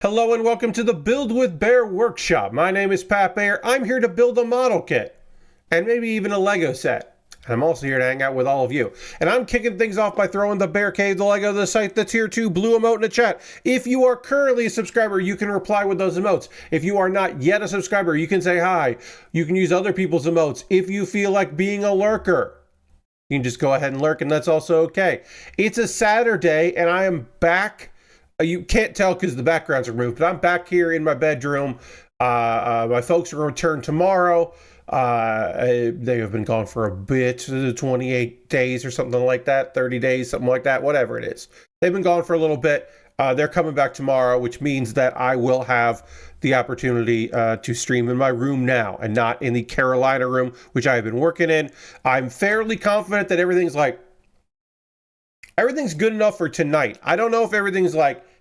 Hello and welcome to the Build with Bear workshop. My name is Pat Baer. I'm here to build a model kit and maybe even a Lego set. And I'm also here to hang out with all of you. And I'm kicking things off by throwing the Bear Cave, the Lego, the site, the tier 2 blue emote in the chat. If you are currently a subscriber, you can reply with those emotes. If you are not yet a subscriber, you can say hi. You can use other people's emotes. If you feel like being a lurker, you can just go ahead and lurk, and that's also okay. It's a Saturday, and I am back. You can't tell because the backgrounds are moved, but I'm back here in my bedroom. My folks are going to return tomorrow. They have been gone for a bit, 28 days or something like that, 30 days, something like that, whatever it is. They've been gone for a little bit. They're coming back tomorrow, which means that I will have the opportunity to stream in my room now and not in the Carolina room, which I have been working in. I'm fairly confident that everything's good enough for tonight. I don't know if everything's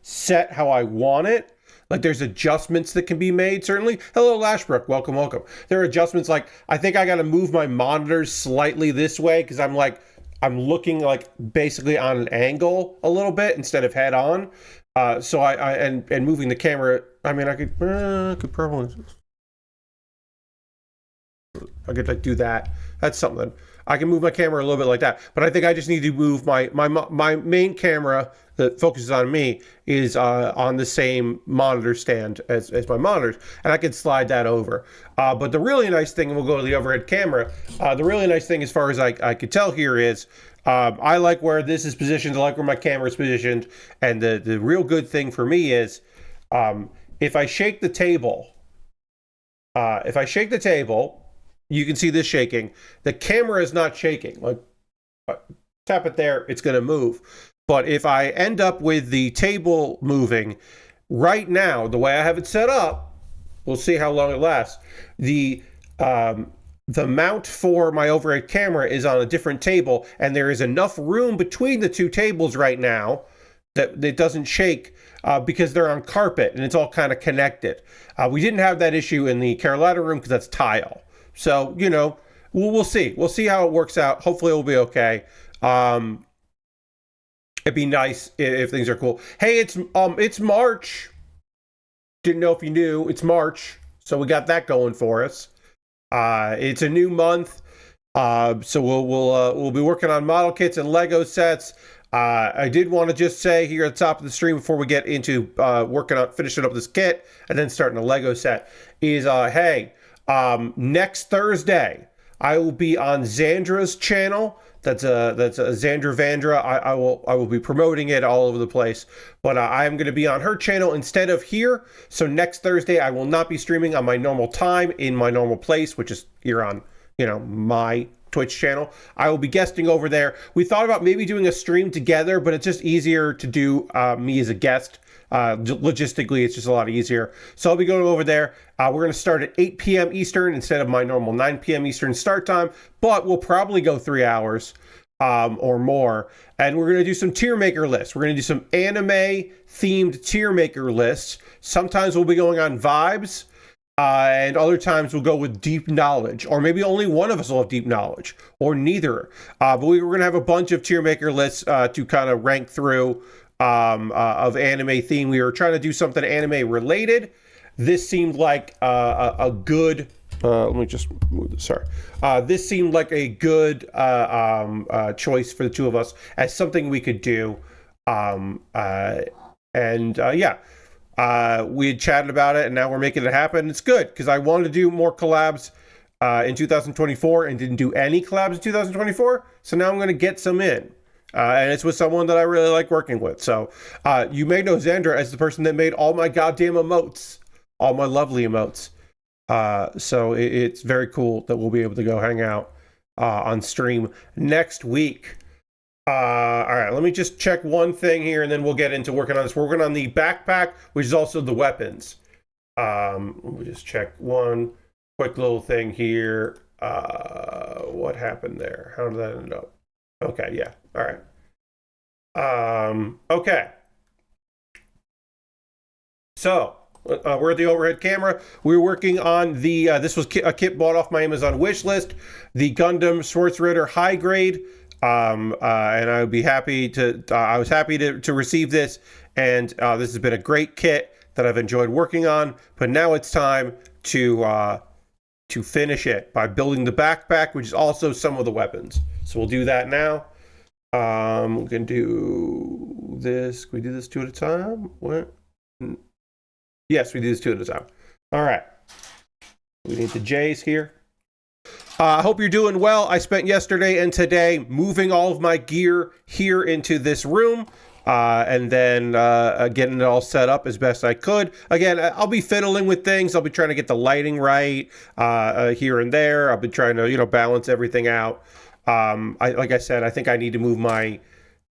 set how I want it. There's adjustments that can be made, certainly. Hello, Lashbrook. Welcome, welcome. There are adjustments I think I got to move my monitors slightly this way because I'm looking basically on an angle a little bit instead of head on. So I moving the camera. I mean, I could probably do that. That's something. I can move my camera a little bit like that, but I think I just need to move my main camera that focuses on me is on the same monitor stand as my monitors, and I can slide that over. But the really nice thing, and we'll go to the overhead camera, the really nice thing as far as I could tell here is I like where this is positioned, I like where my camera is positioned, and the real good thing for me is if I shake the table, you can see this shaking. The camera is not shaking. Tap it there, it's going to move. But if I end up with the table moving, right now, the way I have it set up, we'll see how long it lasts. The mount for my overhead camera is on a different table, and there is enough room between the two tables right now that it doesn't shake because they're on carpet, and it's all kind of connected. We didn't have that issue in the Carolina room because that's tile. So, we'll see. We'll see how it works out. Hopefully it will be okay. It'd be nice if things are cool. Hey, it's March. Didn't know if you knew. It's March. So we got that going for us. It's a new month. So we'll be working on model kits and Lego sets. I did want to just say here at the top of the stream before we get into finishing up this kit and then starting a Lego set is, next Thursday, I will be on Xandra's channel. That's a Xandra Vandra. I will be promoting it all over the place, but I am going to be on her channel instead of here. So next Thursday, I will not be streaming on my normal time in my normal place, which is here on my Twitch channel. I will be guesting over there. We thought about maybe doing a stream together, but it's just easier to do me as a guest. Logistically, it's just a lot easier. So I'll be going over there. We're going to start at 8 p.m. Eastern instead of my normal 9 p.m. Eastern start time, but we'll probably go 3 hours or more. And we're going to do some tier maker lists. We're going to do some anime themed tier maker lists. Sometimes we'll be going on vibes, and other times we'll go with deep knowledge, or maybe only one of us will have deep knowledge, or neither. But we're going to have a bunch of tier maker lists to kind of rank through of anime theme. We were trying to do something anime related. This seemed like a good let me just move this. Sorry. This seemed like a good choice for the two of us as something we could do. We had chatted about it, and now we're making it happen. It's good because I wanted to do more collabs in 2024 and didn't do any collabs in 2024. So now I'm going to get some in. And it's with someone that I really like working with. So you may know Xandra as the person that made all my goddamn emotes, all my lovely emotes. So it's very cool that we'll be able to go hang out on stream next week. All right, let me just check one thing here, and then we'll get into working on this. We're working on the backpack, which is also the weapons. Let me just check one quick little thing here. What happened there? How did that end up? Okay, yeah. All right. Okay. So, we're at the overhead camera. We're working on the, this was a kit bought off my Amazon wish list, the Gundam Schwarzritter high grade. And I was happy to receive this. And this has been a great kit that I've enjoyed working on, but now it's time to finish it by building the backpack, which is also some of the weapons. So we'll do that now. We can do this. Can we do this 2 at a time? What? Yes, we do this 2 at a time. All right. We need the J's here. I hope you're doing well. I spent yesterday and today moving all of my gear here into this room. And then getting it all set up as best I could. Again, I'll be fiddling with things. I'll be trying to get the lighting right here and there. I'll be trying to, balance everything out. Like I said, I think I need to move my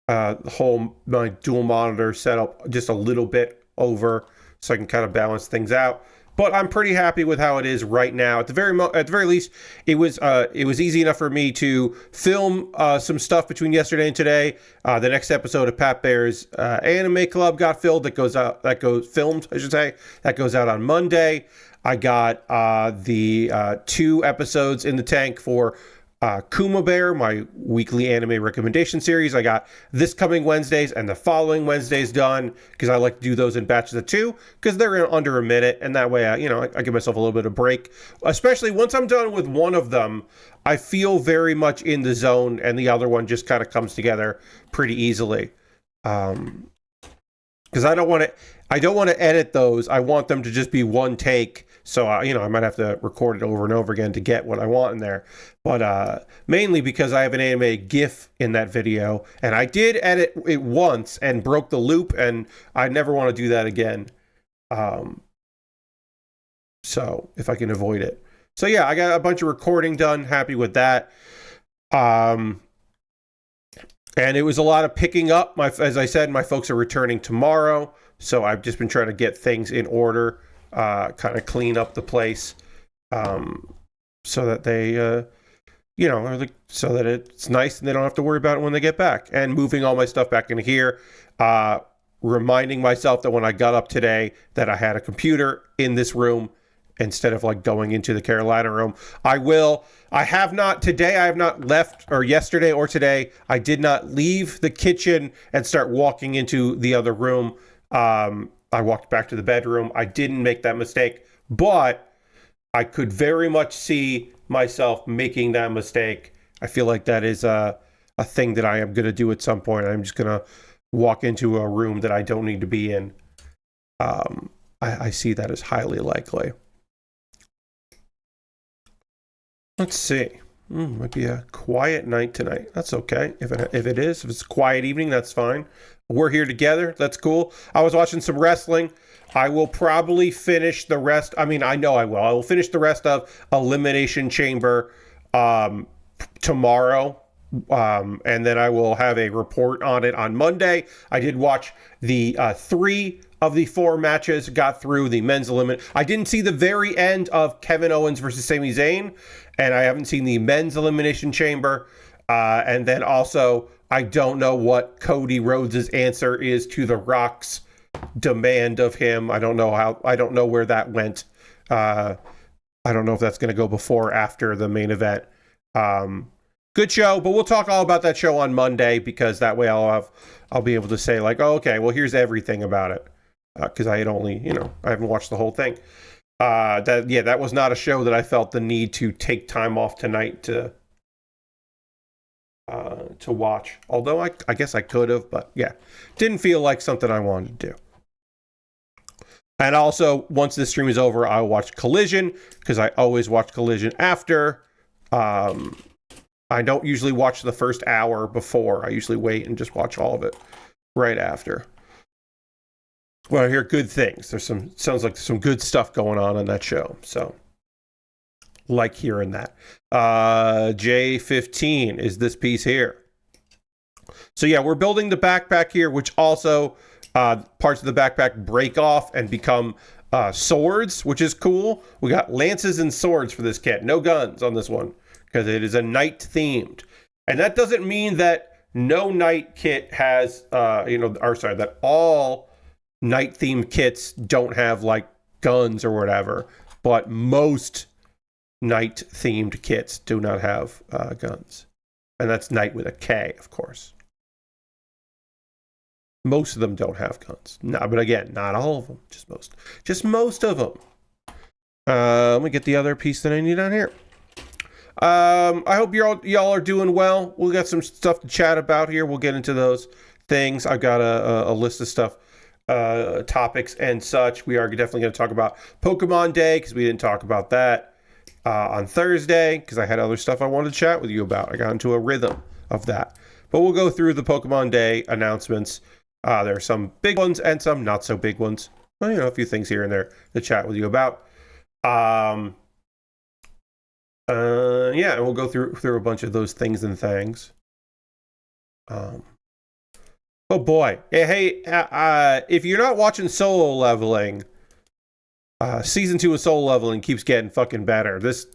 my dual monitor setup just a little bit over so I can kind of balance things out. But I'm pretty happy with how it is right now. At the very least, it was easy enough for me to film some stuff between yesterday and today. The next episode of Pat Baer's Anime Club got filmed. That goes out on Monday. I got the 2 episodes in the tank for Kuma Baer, my weekly anime recommendation series. I got this coming Wednesdays and the following Wednesdays done because I like to do those in batches of 2 because they're in under a minute, and that way I give myself a little bit of break. Especially once I'm done with one of them, I feel very much in the zone, and the other one just kind of comes together pretty easily. Because I don't want to edit those. I want them to just be one take. So, I might have to record it over and over again to get what I want in there. But mainly because I have an animated GIF in that video. And I did edit it once and broke the loop. And I never want to do that again. So, if I can avoid it. So, yeah, I got a bunch of recording done. Happy with that. And it was a lot of picking up. As I said, my folks are returning tomorrow. So, I've just been trying to get things in order. Kind of clean up the place so that they so that it's nice and they don't have to worry about it when they get back, and moving all my stuff back into here, reminding myself that when I got up today that I had a computer in this room instead of going into the Carolina room. I have not left, or yesterday or today I did not leave the kitchen and start walking into the other room. I walked back to the bedroom. I didn't make that mistake, but I could very much see myself making that mistake. I feel like that is a thing that I am going to do at some point. I'm just going to walk into a room that I don't need to be in. I see that as highly likely. Let's see. Might be a quiet night tonight. That's okay. If it's a quiet evening, that's fine. We're here together. That's cool. I was watching some wrestling. I will probably finish the rest. I know I will. I will finish the rest of Elimination Chamber tomorrow. And then I will have a report on it on Monday. I did watch the 3 of the 4 matches, got through the men's elimination. I didn't see the very end of Kevin Owens versus Sami Zayn, and I haven't seen the men's elimination chamber. And then also, I don't know what Cody Rhodes' answer is to The Rock's demand of him. I don't know where that went. I don't know if that's going to go before or after the main event. Good show, but we'll talk all about that show on Monday, because that way I'll be able to say okay, well, here's everything about it. Because I had only, I haven't watched the whole thing. That was not a show that I felt the need to take time off tonight to watch. Although I guess I could have, but yeah, didn't feel like something I wanted to do. And also, once this stream is over, I'll watch Collision, because I always watch Collision after. I don't usually watch the first hour before. I usually wait and just watch all of it right after. Well, I hear good things. Sounds like some good stuff going on in that show. So, like hearing that. J15 is this piece here. So yeah, we're building the backpack here, which also parts of the backpack break off and become swords, which is cool. We got lances and swords for this kit. No guns on this one, because it is a knight themed. And that doesn't mean that no knight kit has, that all knight themed kits don't have guns or whatever, but most knight themed kits do not have guns. And that's knight with a K, of course. Most of them don't have guns. No, but again, not all of them. Just most. Just most of them. Let me get the other piece that I need on here. I hope y'all are doing well. We'll got some stuff to chat about here. We'll get into those things. I've got a list of stuff, topics and such. We are definitely going to talk about Pokemon Day because we didn't talk about that on Thursday because I had other stuff I wanted to chat with you about. I got into a rhythm of that. But we'll go through the Pokemon Day announcements. There are some big ones and some not so big ones. Well, a few things here and there to chat with you about. Yeah, and we'll go through a bunch of those things and things. Oh boy. Hey, if you're not watching Solo Leveling, season 2 of Solo Leveling keeps getting fucking better. This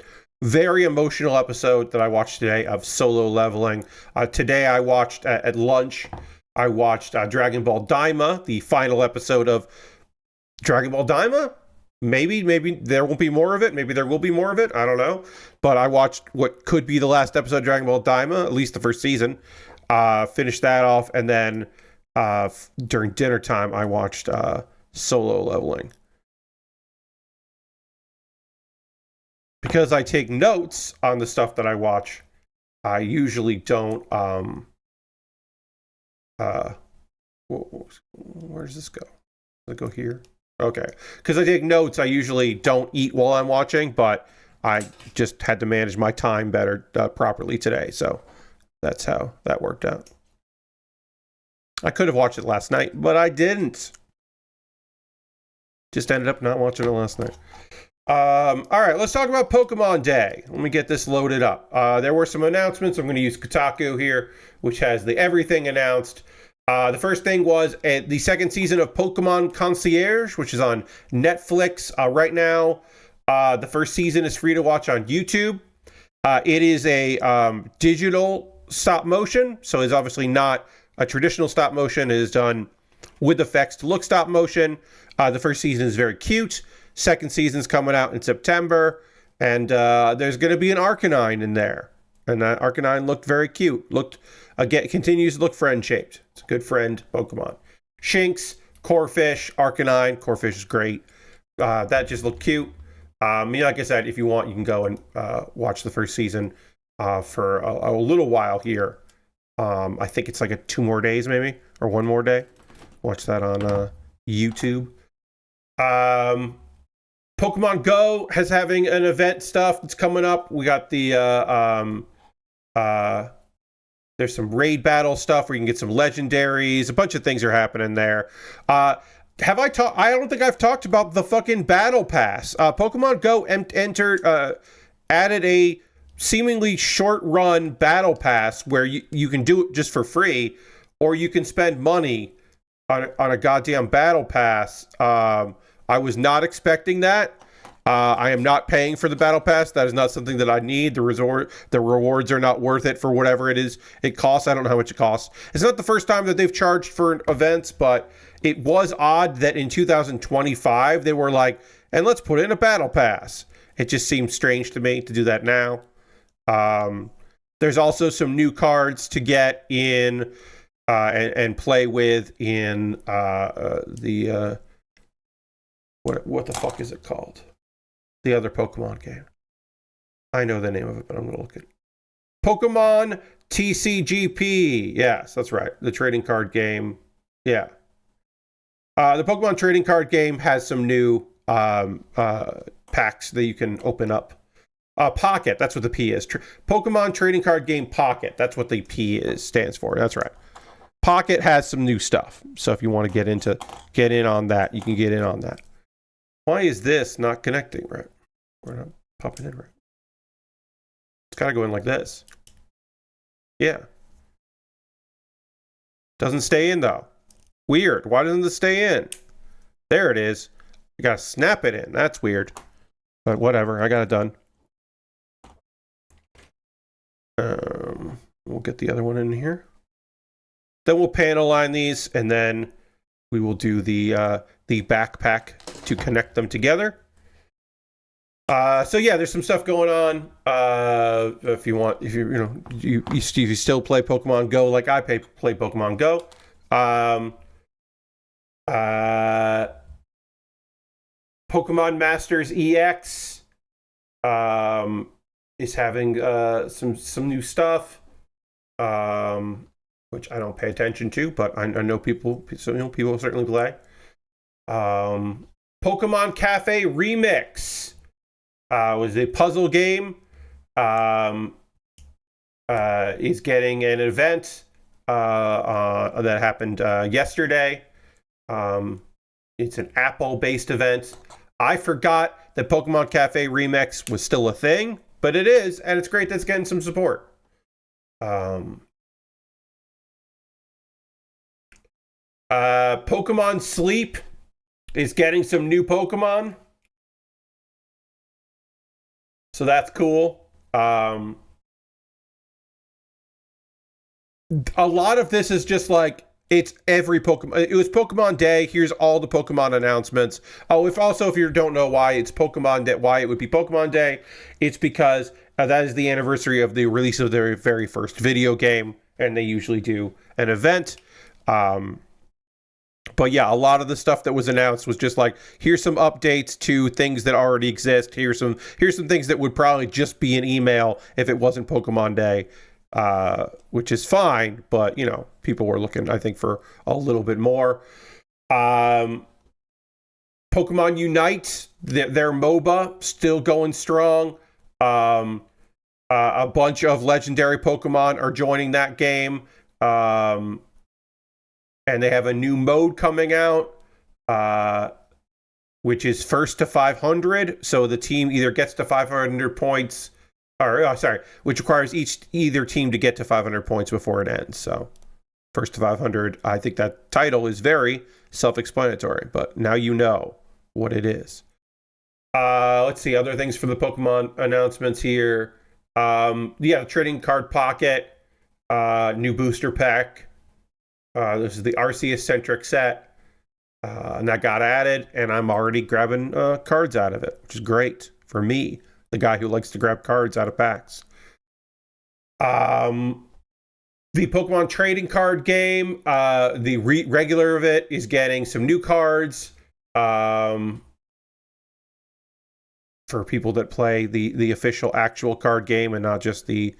very emotional episode that I watched today of Solo Leveling. Today I watched at lunch. I watched Dragon Ball Daima, the final episode of Dragon Ball Daima. Maybe there won't be more of it. Maybe there will be more of it. I don't know. But I watched what could be the last episode of Dragon Ball Daima, at least the first season. Finished that off, and then during dinner time, I watched Solo Leveling. Because I take notes on the stuff that I watch, I usually don't... where does this go? Does it go here? Okay. Because I take notes, I usually don't eat while I'm watching, but I just had to manage my time better properly today, so that's how that worked out. I could have watched it last night, but I didn't. Just ended up not watching it last night. All right, let's talk about Pokemon Day. Let me get this loaded up. There were some announcements. I'm going to use Kotaku here, which has the everything announced. The first thing was the second season of Pokemon Concierge, which is on Netflix right now. The first season is free to watch on YouTube. It is a digital stop motion, so it's obviously not a traditional stop motion. It is done with effects to look stop motion. The first season is very cute. Second season's coming out in September, and there's going to be an Arcanine in there. And that Arcanine looked very cute. Continues to look friend-shaped. It's a good friend Pokemon. Shinx, Corphish, Arcanine. Corphish is great. That just looked cute. Like I said, if you want, you can go and watch the first season for a little while here. I think it's like 2 more days maybe, or 1 more day. Watch that on YouTube. Pokemon Go has having an event stuff that's coming up. We got the there's some raid battle stuff where you can get some legendaries. A bunch of things are happening there. I don't think I've talked about the fucking battle pass. Pokemon Go added a seemingly short run battle pass where you can do it just for free, or you can spend money on a goddamn battle pass. I was not expecting that. I am not paying for the battle pass. That is not something that I need. The rewards are not worth it for whatever it is it costs. I don't know how much it costs. It's not the first time that they've charged for events, but it was odd that in 2025 they were like, and let's put in a battle pass. It just seems strange to me to do that now. There's also some new cards to get in and play with in the what the fuck is it called? The other Pokemon game. I know the name of it, but I'm going to look at it. Pokemon TCGP. Yes, that's right. The trading card game. Yeah. The Pokemon trading card game has some new packs that you can open up. Pocket. That's what the P is. Pokemon trading card game Pocket. That's what the P stands for. That's right. Pocket has some new stuff. So if you want to get in on that, you can get in on that. Why is this not connecting right? We're not popping in right. It's got to go in like this. Yeah. Doesn't stay in though. Weird. Why doesn't it stay in? There it is. You got to snap it in. That's weird. But whatever. I got it done. We'll get the other one in here. Then we'll panel line these, and then we will do the backpack to connect them together. So yeah, there's some stuff going on. If you still play Pokemon Go like I play Pokemon Go, Uh, Pokemon Masters EX is having some new stuff, which I don't pay attention to, but I know people. So people certainly play. Pokemon Cafe Remix was a puzzle game. Is getting an event that happened yesterday. It's an Apple-based event. I forgot that Pokemon Cafe Remix was still a thing, but it is, and it's great that it's getting some support. Pokemon Sleep is getting some new Pokemon, so that's cool. A lot of this is just like, it's every Pokemon. It was Pokemon Day. Here's all the Pokemon announcements. Oh, if you don't know why it's Pokemon Day, why it would be Pokemon Day, it's because that is the anniversary of the release of their very first video game, and they usually do an event. But yeah, a lot of the stuff that was announced was just like, here's some updates to things that already exist. Here's some things that would probably just be an email if it wasn't Pokemon Day. Which is fine, but people were looking, I think, for a little bit more. Pokemon Unite, their MOBA, still going strong. A bunch of legendary Pokemon are joining that game, and they have a new mode coming out, which is first to 500. So the team either gets to 500 points. Which requires either team to get to 500 points before it ends. So, first to 500, I think that title is very self-explanatory, but now you know what it is. Let's see, other things for the Pokemon announcements here. Trading Card Pocket, new booster pack. This is the Arceus-centric set, and that got added, and I'm already grabbing cards out of it, which is great for me, the guy who likes to grab cards out of packs. The Pokemon trading card game, the regular of it is getting some new cards for people that play the official actual card game and not just the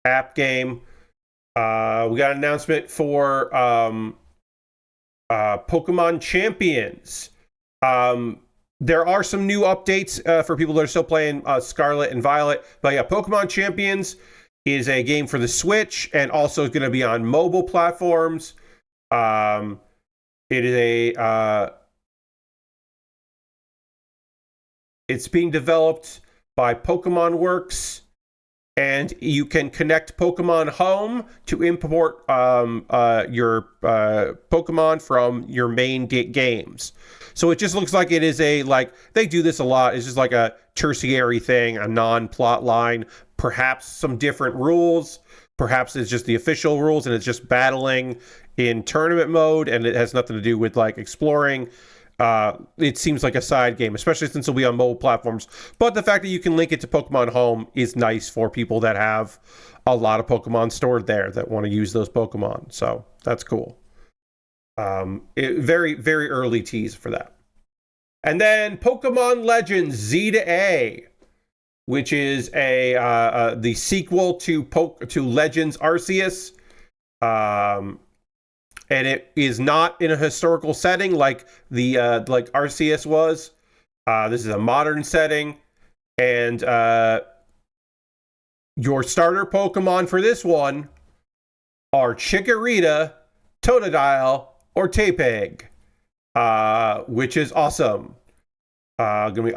app game. We got an announcement for Pokemon Champions. There are some new updates for people that are still playing Scarlet and Violet. But yeah, Pokemon Champions is a game for the Switch and also going to be on mobile platforms. It is it's being developed by Pokemon Works, and you can connect Pokemon Home to import your Pokemon from your main games. So it just looks like it is they do this a lot. It's just like a tertiary thing, a non-plot line, perhaps some different rules. Perhaps it's just the official rules and it's just battling in tournament mode and it has nothing to do with exploring. It seems like a side game, especially since it'll be on mobile platforms. But the fact that you can link it to Pokemon Home is nice for people that have a lot of Pokemon stored there that want to use those Pokemon. So that's cool. Very, very early tease for that. And then Pokemon Legends Z to A, which is the sequel to Legends Arceus. And it is not in a historical setting like Arceus was. This is a modern setting, and your starter Pokemon for this one are Chikorita, Totodile, or Tapeg, which is awesome. Gonna be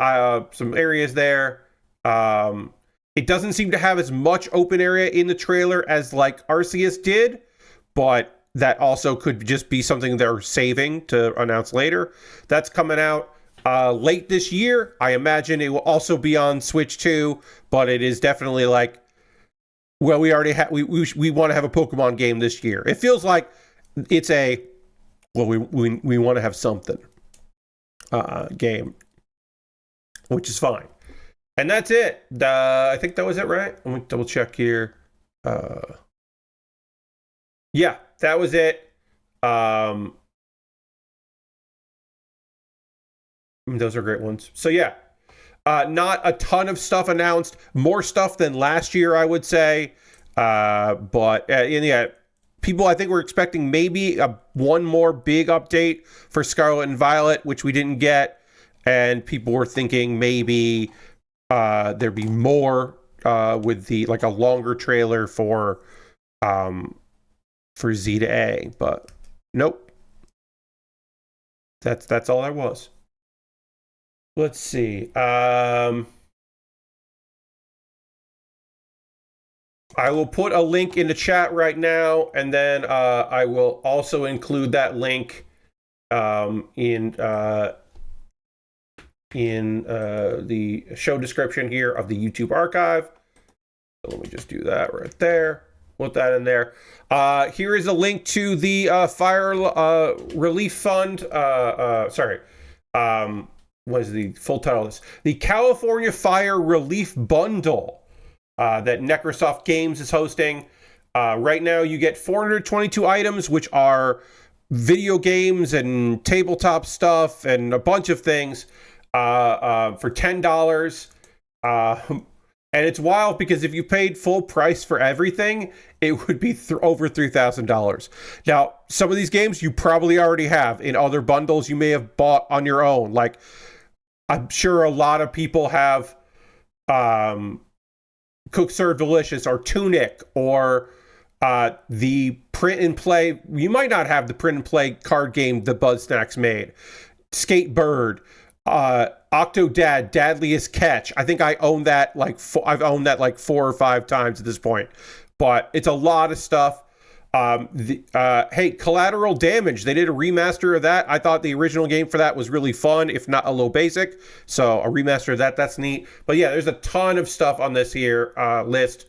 some areas there. It doesn't seem to have as much open area in the trailer as Arceus did, but that also could just be something they're saving to announce later. That's coming out late this year. I imagine it will also be on Switch too, but it is definitely we already have we want to have a Pokemon game this year. It feels like it's we want to have something game, which is fine. And that's it. I think that was it, right? Let me double check here. Yeah, that was it. Those are great ones. So yeah, not a ton of stuff announced. More stuff than last year, I would say. But yeah, people, I think, were expecting maybe one more big update for Scarlet and Violet, which we didn't get. And people were thinking maybe there'd be more with the like a longer trailer for Z to A, but nope. That's all there was. Let's see. I will put a link in the chat right now, and then I will also include that link in the show description here of the YouTube archive. So let me just do that right there. Put that in there. Here is a link to the Fire Relief Fund. What is the full title of this? The California Fire Relief Bundle that Necrosoft Games is hosting. Right now, you get 422 items, which are video games and tabletop stuff and a bunch of things for $10. And it's wild because if you paid full price for everything, it would be over $3,000. Now, some of these games you probably already have in other bundles you may have bought on your own. Like, I'm sure a lot of people have Cook Serve Delicious or Tunic or the print and play. You might not have the print and play card game the Buzzsnacks made. Skatebird. Octodad, Dadliest Catch. I think I own that I've owned that like 4 or 5 times at this point. But it's a lot of stuff. Hey, Collateral Damage. They did a remaster of that. I thought the original game for that was really fun, if not a little basic. So a remaster of that's neat. But yeah, there's a ton of stuff on this here list.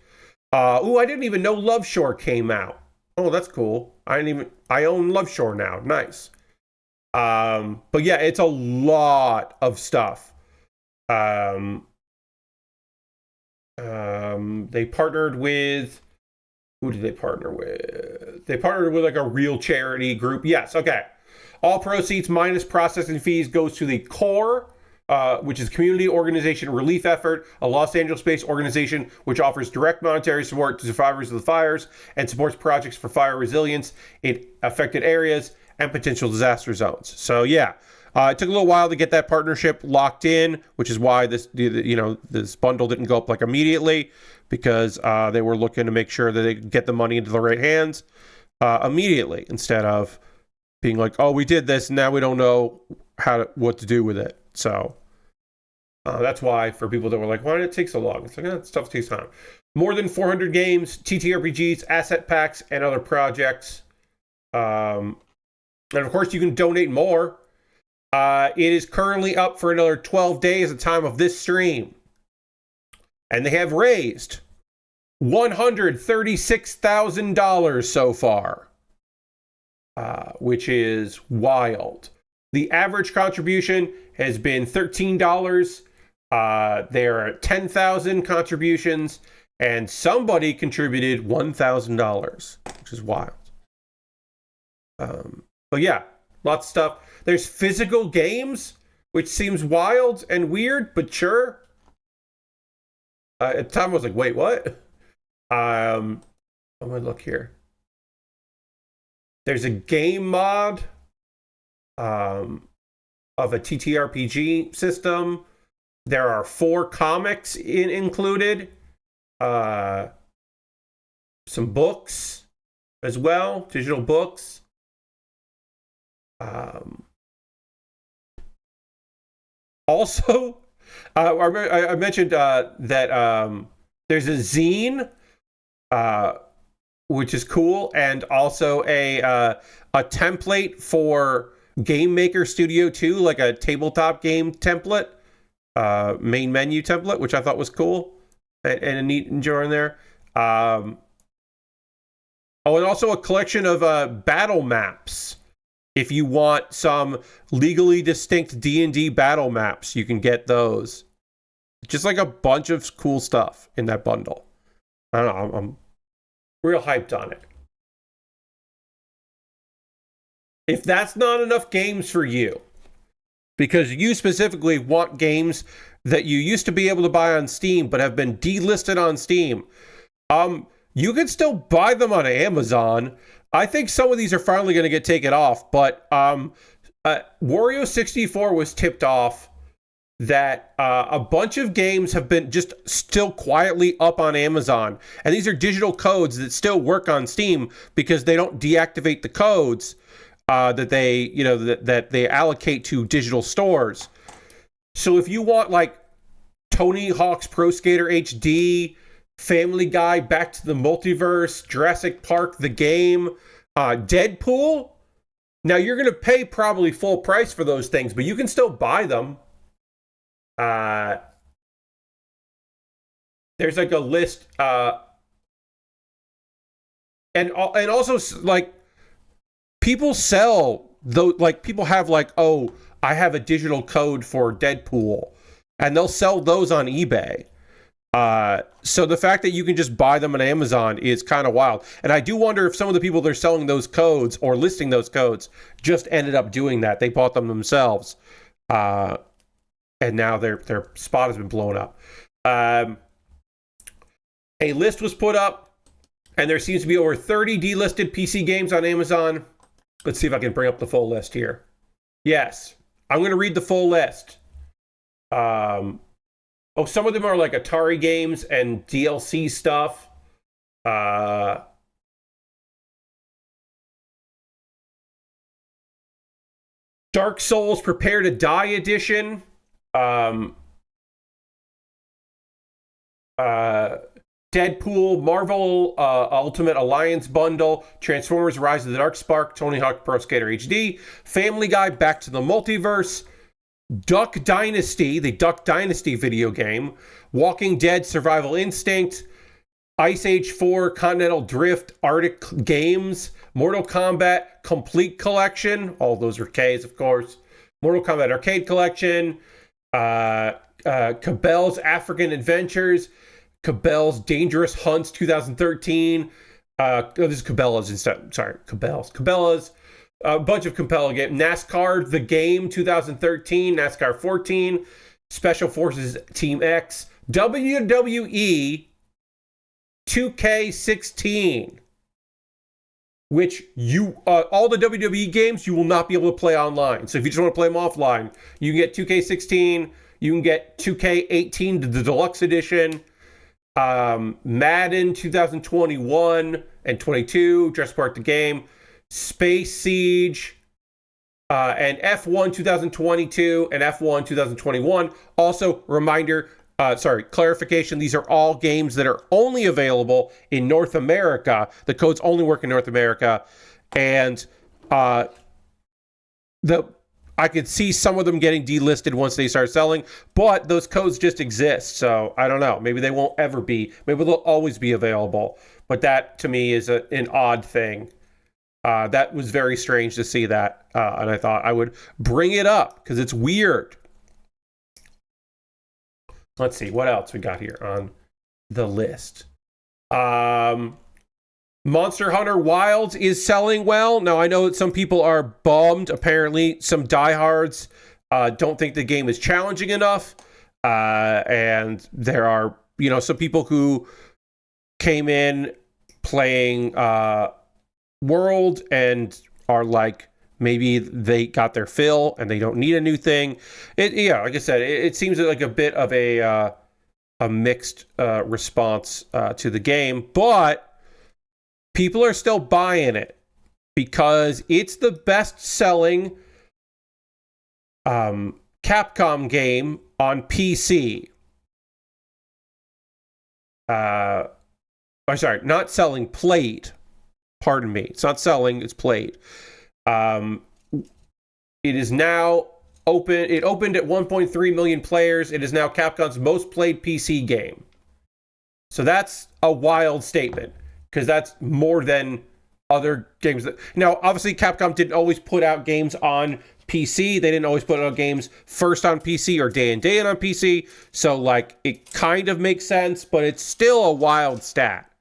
I didn't even know Love Shore came out. Oh, that's cool. I own Love Shore now. Nice. But yeah, it's a lot of stuff. They partnered with, who did they partner with? They partnered with like a real charity group. Yes. Okay. All proceeds minus processing fees goes to the CORE, which is Community Organization Relief Effort, a Los Angeles-based organization which offers direct monetary support to survivors of the fires and supports projects for fire resilience in affected areas and potential disaster zones. So yeah, it took a little while to get that partnership locked in, which is why this bundle didn't go up like immediately, because they were looking to make sure that they get the money into the right hands immediately, instead of being like, oh, we did this, and now we don't know what to do with it. So that's why, for people that were like, why did it take so long? It's like, that stuff takes time. More than 400 games, TTRPGs, asset packs, and other projects. And of course, you can donate more. It is currently up for another 12 days at the time of this stream. And they have raised $136,000 so far, which is wild. The average contribution has been $13. There are 10,000 contributions, and somebody contributed $1,000, which is wild. But yeah, lots of stuff. There's physical games, which seems wild and weird, but sure. At the time I was like, wait, what? I'm gonna look here. There's a game mod of a TTRPG system. There are 4 comics included. Some books as well, digital books. Also, I mentioned that there's a zine, which is cool, and also a template for Game Maker Studio 2, like a tabletop game template, main menu template, which I thought was cool and a neat enjoy in there. And also a collection of battle maps. If you want some legally distinct D&D battle maps, you can get those. Just like a bunch of cool stuff in that bundle. I don't know, I'm real hyped on it. If that's not enough games for you, because you specifically want games that you used to be able to buy on Steam but have been delisted on Steam. You can still buy them on Amazon. I think some of these are finally going to get taken off, but Wario64 was tipped off that a bunch of games have been just still quietly up on Amazon. And these are digital codes that still work on Steam because they don't deactivate the codes that they allocate to digital stores. So if you want like Tony Hawk's Pro Skater HD, Family Guy, Back to the Multiverse, Jurassic Park, the game, Deadpool, now you're going to pay probably full price for those things, but you can still buy them. There's like a list, and also like people sell those, like people have like, oh, I have a digital code for Deadpool, and they'll sell those on eBay. So the fact that you can just buy them on Amazon is kind of wild. And I do wonder if some of the people that are selling those codes or listing those codes just ended up doing that. They bought them themselves. And now their spot has been blown up. A list was put up, and there seems to be over 30 delisted PC games on Amazon. Let's see if I can bring up the full list here. Yes, I'm going to read the full list. Some of them are like Atari games and DLC stuff. Dark Souls Prepare to Die Edition. Deadpool, Marvel Ultimate Alliance Bundle, Transformers Rise of the Dark Spark, Tony Hawk Pro Skater HD, Family Guy, Back to the Multiverse, Duck Dynasty, the Duck Dynasty video game, Walking Dead Survival Instinct, Ice Age 4, Continental Drift, Arctic Games, Mortal Kombat Complete Collection, all those are Ks, of course, Mortal Kombat Arcade Collection, Cabell's African Adventures, Cabell's Dangerous Hunts 2013. This is Cabela's instead. Sorry, Cabela's. A bunch of Cabela games. NASCAR The Game 2013, NASCAR 14, Special Forces Team X, WWE 2K16, which all the WWE games you will not be able to play online. So if you just want to play them offline, you can get 2K16, you can get 2K18, the deluxe edition, Madden 2021 and 22, Jurassic Park the game, Space Siege, and F1 2022 and F1 2021. Also, clarification, these are all games that are only available in North America. The codes only work in North America. And I could see some of them getting delisted once they start selling, but those codes just exist. So I don't know. Maybe they won't ever be. Maybe they'll always be available. But that, to me, is an odd thing. That was very strange to see that. And I thought I would bring it up because it's weird. Let's see what else we got here on the list. Monster Hunter Wilds is selling well. Now, I know that some people are bummed. Apparently, some diehards don't think the game is challenging enough. And there are, some people who came in playing World and are like, maybe they got their fill and they don't need a new thing. Like I said, it seems like a bit of a mixed response to the game, but people are still buying it because it's the best-selling Capcom game on PC. Not selling, played. Pardon me. It's not selling, it's played. It is now open. It opened at 1.3 million players. It is now Capcom's most played PC game. So that's a wild statement because that's more than other games. Now, obviously, Capcom didn't always put out games on PC. They didn't always put out games first on PC or day and on PC. So, it kind of makes sense, but it's still a wild stat.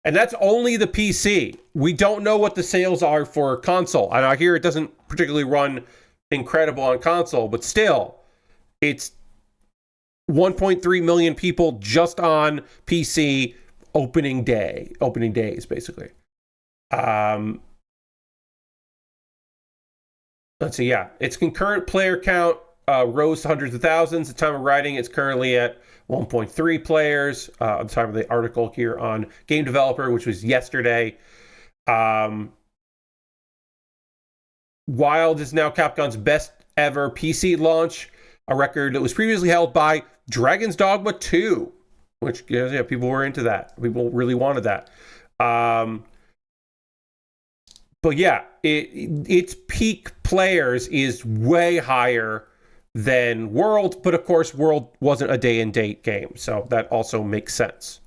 And that's only the PC. We don't know what the sales are for console. And I hear it doesn't particularly run incredible on console, but still, it's 1.3 million people just on PC opening days, basically. Let's see, yeah. Its concurrent player count rose to hundreds of thousands. At the time of writing, it's currently at 1.3 players at the time of the article here on Game Developer, which was yesterday. Wild is now Capcom's best ever PC launch, a record that was previously held by Dragon's Dogma 2, which, yeah, people were into that. People really wanted that. But yeah, its peak players is way higher than World, but of course World wasn't a day and date game, so that also makes sense.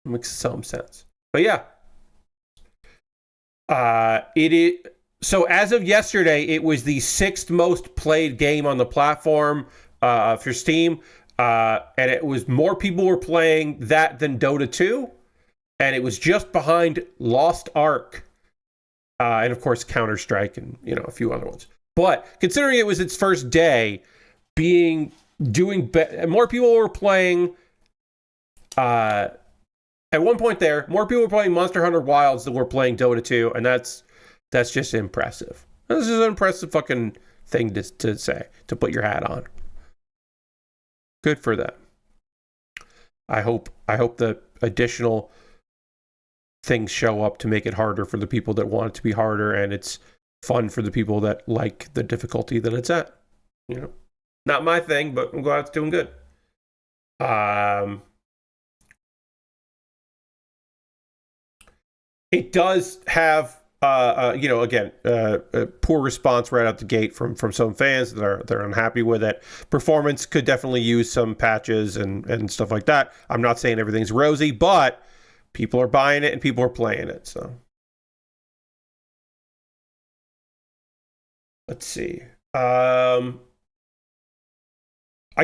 Makes some sense. But yeah, it is. So as of yesterday, it was the 6th most played game on the platform for Steam, and it was more people were playing that than Dota 2, and it was just behind Lost Ark, and of course Counter-Strike and a few other ones. But considering it was its first day, more people were playing. At one point there, more people were playing Monster Hunter Wilds than were playing Dota 2, and that's just impressive. This is an impressive fucking thing to say, to put your hat on. Good for them. I hope the additional things show up to make it harder for the people that want it to be harder, and it's fun for the people that like the difficulty that it's at. Not my thing, but I'm glad it's doing good. It does have, again, a poor response right out the gate from some fans that are unhappy with it. Performance could definitely use some patches and stuff like that. I'm not saying everything's rosy, but people are buying it and people are playing it. So let's see. I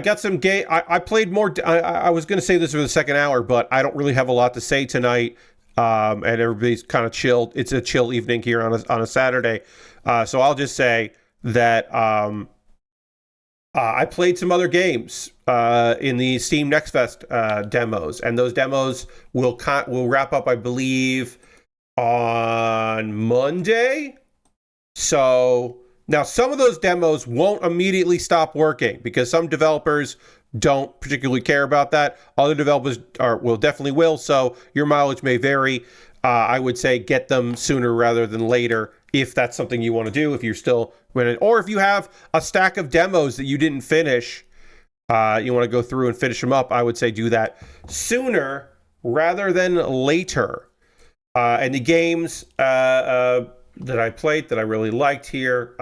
got some game. I played more. I was going to say this for the second hour, but I don't really have a lot to say tonight. And everybody's kind of chilled. It's a chill evening here on a Saturday. So I'll just say that I played some other games in the Steam Next Fest demos, and those demos will wrap up, I believe, on Monday. So now some of those demos won't immediately stop working because some developers don't particularly care about that. Other developers definitely will. So your mileage may vary. I would say get them sooner rather than later if that's something you want to do. If you're still winning, or if you have a stack of demos that you didn't finish, you want to go through and finish them up. I would say do that sooner rather than later. And the games that I played that I really liked here.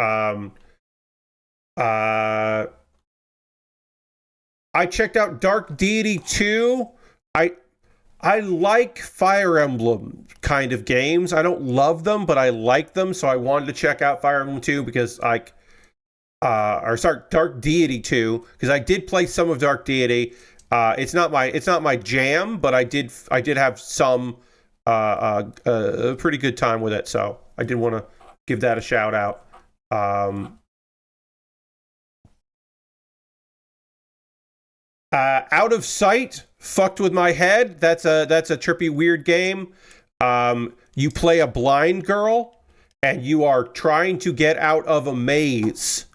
I checked out Dark Deity 2. I like Fire Emblem kind of games. I don't love them, but I like them, so I wanted to check out Fire Emblem 2 because Dark Deity 2 because I did play some of Dark Deity. It's not my jam, but I did have some a pretty good time with it, so I did want to give that a shout out. Out of Sight fucked with my head. That's a trippy, weird game. You play a blind girl, and you are trying to get out of a maze.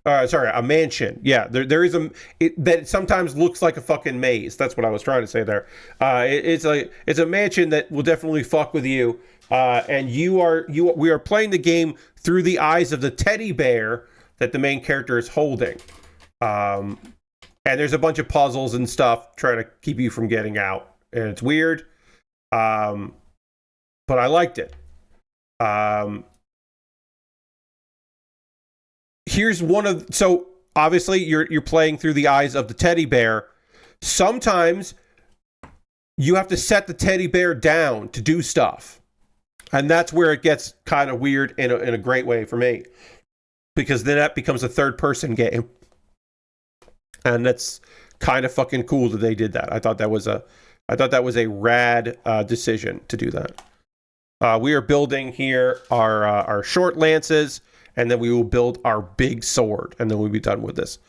A mansion. Yeah, there is that sometimes looks like a fucking maze. That's what I was trying to say there. It's a mansion that will definitely fuck with you. And we are playing the game through the eyes of the teddy bear that the main character is holding. And there's a bunch of puzzles and stuff trying to keep you from getting out. And it's weird. But I liked it. So obviously you're playing through the eyes of the teddy bear. Sometimes you have to set the teddy bear down to do stuff. And that's where it gets kind of weird in a great way for me. Because then that becomes a third person game. And that's kind of fucking cool that they did that. I thought that was a I thought that was a rad decision to do that. We are building here our short lances, and then we will build our big sword, and then we'll be done with this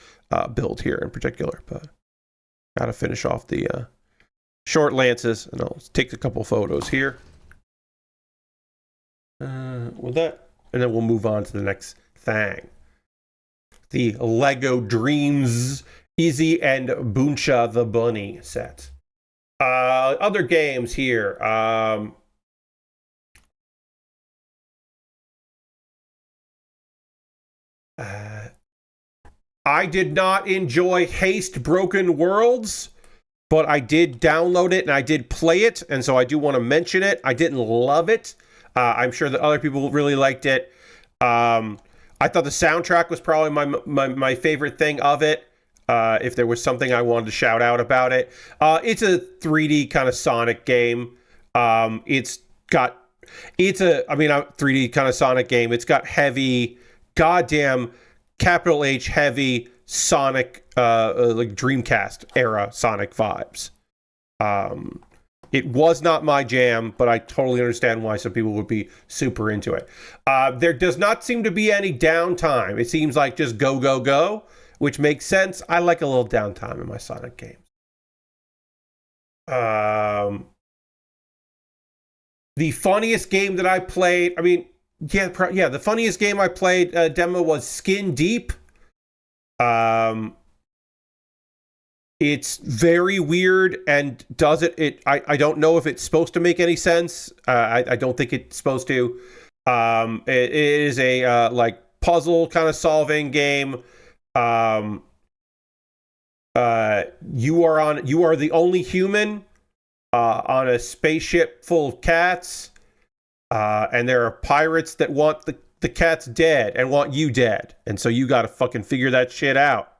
build here in particular. But gotta finish off the short lances, and I'll take a couple photos here. With that, and then we'll move on to the next thing. The Lego DREAMZzz Izzie and Bunchu the Bunny set. Other games here. I did not enjoy Haste Broken Worlds, but I did download it and I did play it, and so I do want to mention it. I didn't love it. I'm sure that other people really liked it. I thought the soundtrack was probably my favorite thing of it. If there was something I wanted to shout out about it. It's a 3D kind of Sonic game. It's a 3D kind of Sonic game. It's got heavy, goddamn, capital H heavy Sonic, like Dreamcast era Sonic vibes. It was not my jam, but I totally understand why some people would be super into it. There does not seem to be any downtime. It seems like just go, go, go, which makes sense. I like a little downtime in my Sonic games. The funniest game that I played, the funniest game I played demo was Skin Deep. It's very weird and does it. I don't know if it's supposed to make any sense. I don't think it's supposed to. It is a like puzzle kind of solving game. You are the only human on a spaceship full of cats, and there are pirates that want the cats dead and want you dead, and so you got to fucking figure that shit out.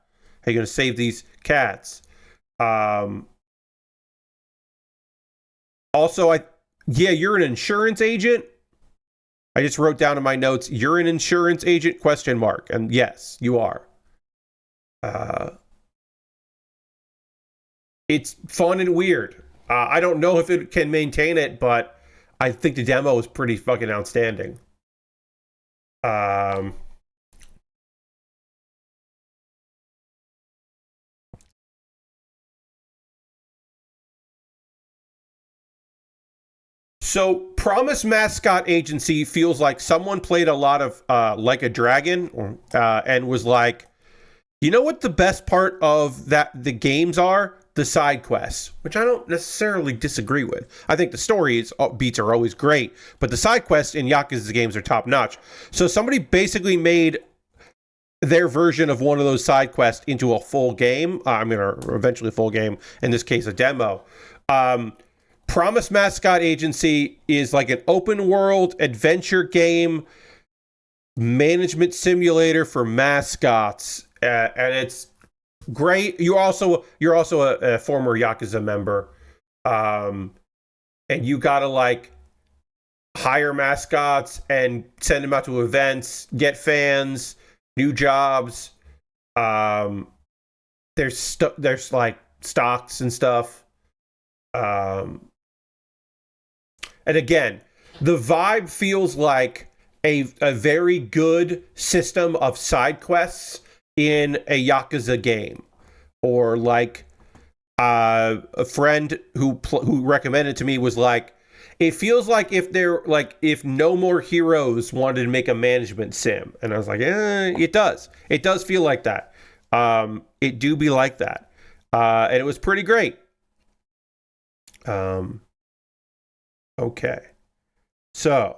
How you gonna save these cats? Also, you're an insurance agent. I just wrote down in my notes, you're an insurance agent, ? And yes, you are. It's fun and weird. I don't know if it can maintain it, but I think the demo is pretty fucking outstanding. So, Promise Mascot Agency feels like someone played a lot of Like a Dragon and was like, you know what the best part of the games are? The side quests, which I don't necessarily disagree with. I think the stories beats are always great, but the side quests in Yakuza games are top notch. So somebody basically made their version of one of those side quests into a full game. Or eventually a full game. In this case, a demo. Promise Mascot Agency is like an open world adventure game management simulator for mascots, and it's great. You're also a former Yakuza member, and you gotta like hire mascots and send them out to events, get fans, new jobs. There's like stocks and stuff. And again, the vibe feels like a very good system of side quests in a Yakuza game, or like a friend who recommended to me was like, it feels like if No More Heroes wanted to make a management sim, and I was like, it does feel like that. It do be like that, and it was pretty great. Okay, so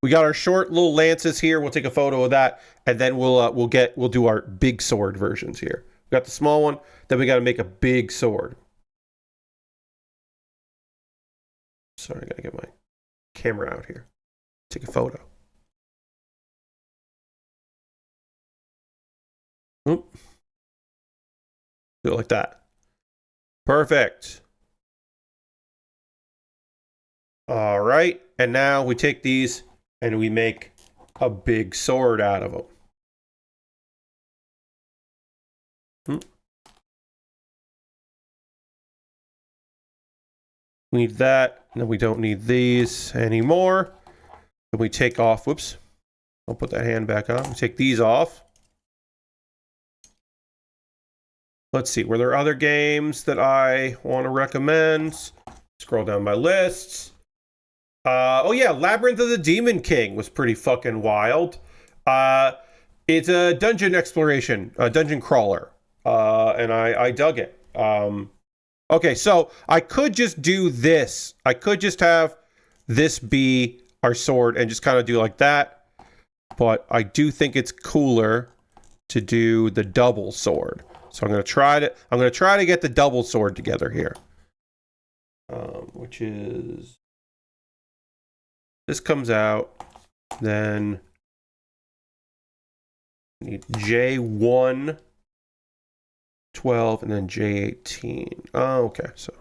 we got our short little lances here. We'll take a photo of that, and then we'll do our big sword versions here. We got the small one, then we got to make a big sword. Sorry, I gotta get my camera out here. Take a photo. Oop. Do it like that. Perfect. All right, and now we take these and we make a big sword out of them. We need that. And then we don't need these anymore. Then we take off, whoops. I'll put that hand back on. We take these off. Let's see, were there other games that I want to recommend? Scroll down my lists. Oh yeah, Labyrinth of the Demon King was pretty fucking wild. It's a dungeon exploration, a dungeon crawler. And I dug it. Okay, so I could just do this. I could just have this be our sword and just kind of do like that. But I do think it's cooler to do the double sword. So I'm gonna try to get the double sword together here. Which is, this comes out, then I need J1 12 and then J18. Oh, okay, so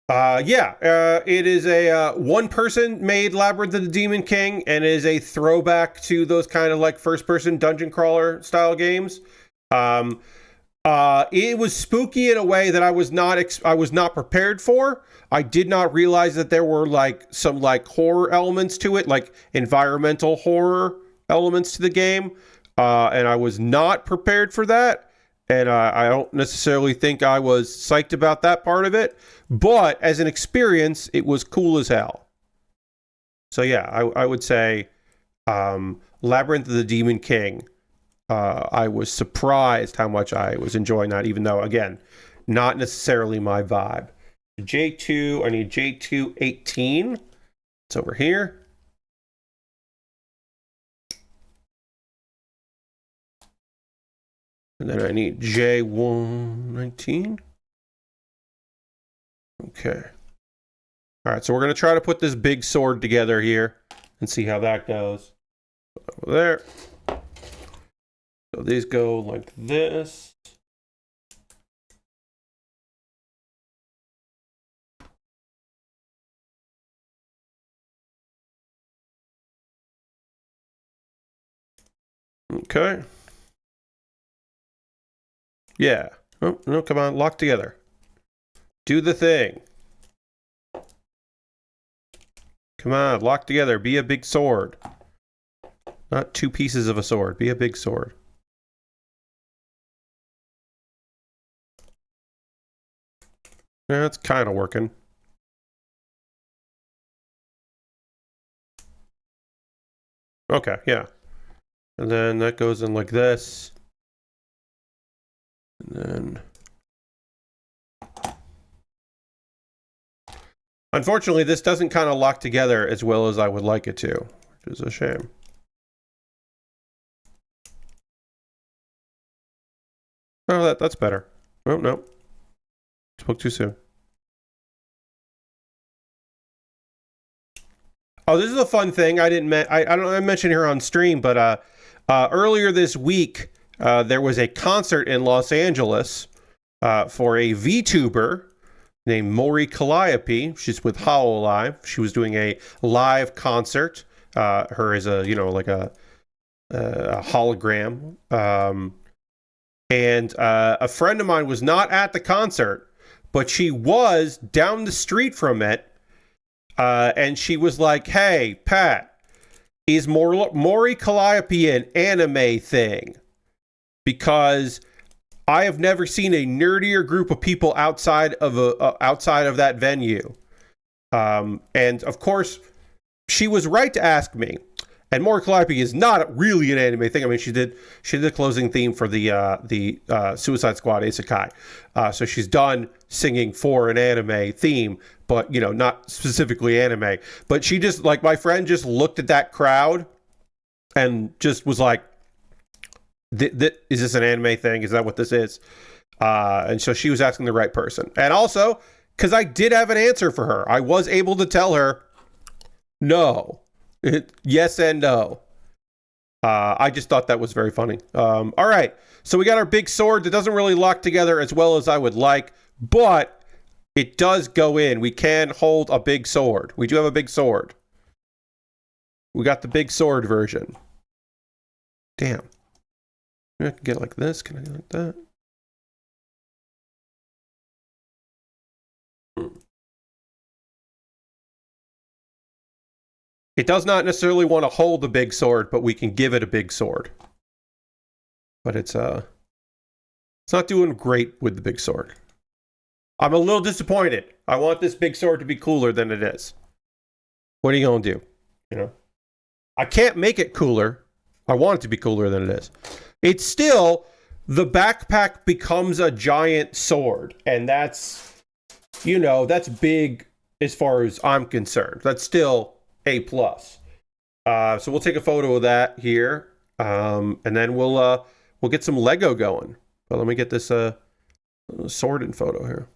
it is a one-person made Labyrinth of the Demon King, and it is a throwback to those kind of like first-person dungeon crawler style games. It was spooky in a way that I was not prepared for. I did not realize that there were like some like horror elements to it, like environmental horror elements to the game, and I was not prepared for that. And I don't necessarily think I was psyched about that part of it. But as an experience, it was cool as hell. So yeah, I would say Labyrinth of the Demon King. I was surprised how much I was enjoying that, even though, again, not necessarily my vibe. J2, I need J2 18. It's over here. And then I need J1 19. Okay. All right, so we're going to try to put this big sword together here and see how that goes. Over there. So these go like this. Okay. Yeah. Oh, no, come on, lock together. Do the thing. Come on, lock together. Be a big sword. Not two pieces of a sword. Be a big sword. Yeah, it's kind of working. Okay, yeah. And then that goes in like this. And then... Unfortunately, this doesn't kind of lock together as well as I would like it to, which is a shame. Oh, that's better. Oh, no. Spoke too soon. Oh, this is a fun thing. I don't mention here on stream, but earlier this week, there was a concert in Los Angeles for a VTuber named Mori Calliope. She's with Hololive. She was doing a live concert. Her as a, like a hologram. And a friend of mine was not at the concert, but she was down the street from it. And she was like, hey, Pat, is Mori Calliope an anime thing? Because I have never seen a nerdier group of people outside of that venue. And of course, she was right to ask me. And Mori Calliope is not really an anime thing. I mean, she did the closing theme for the Suicide Squad Isekai. So she's done singing for an anime theme, but not specifically anime. But she just, like, my friend just looked at that crowd and just was like, is this an anime thing? Is that what this is? And so she was asking the right person. And also, because I did have an answer for her, I was able to tell her no. Yes and no. I just thought that was very funny. All right. So we got our big sword that doesn't really lock together as well as I would like, but it does go in. We can hold a big sword. We do have a big sword. We got the big sword version. Damn. I can get like this. Can I do like that? It does not necessarily want to hold the big sword, but we can give it a big sword. But it's not doing great with the big sword. I'm a little disappointed. I want this big sword to be cooler than it is. What are you gonna do? You know, I can't make it cooler. I want it to be cooler than it is. It's still, the backpack becomes a giant sword, and that's, you know, that's big as far as I'm concerned. That's still A+. So we'll take a photo of that here, and then we'll get some Lego going. But let me get this sword in photo here.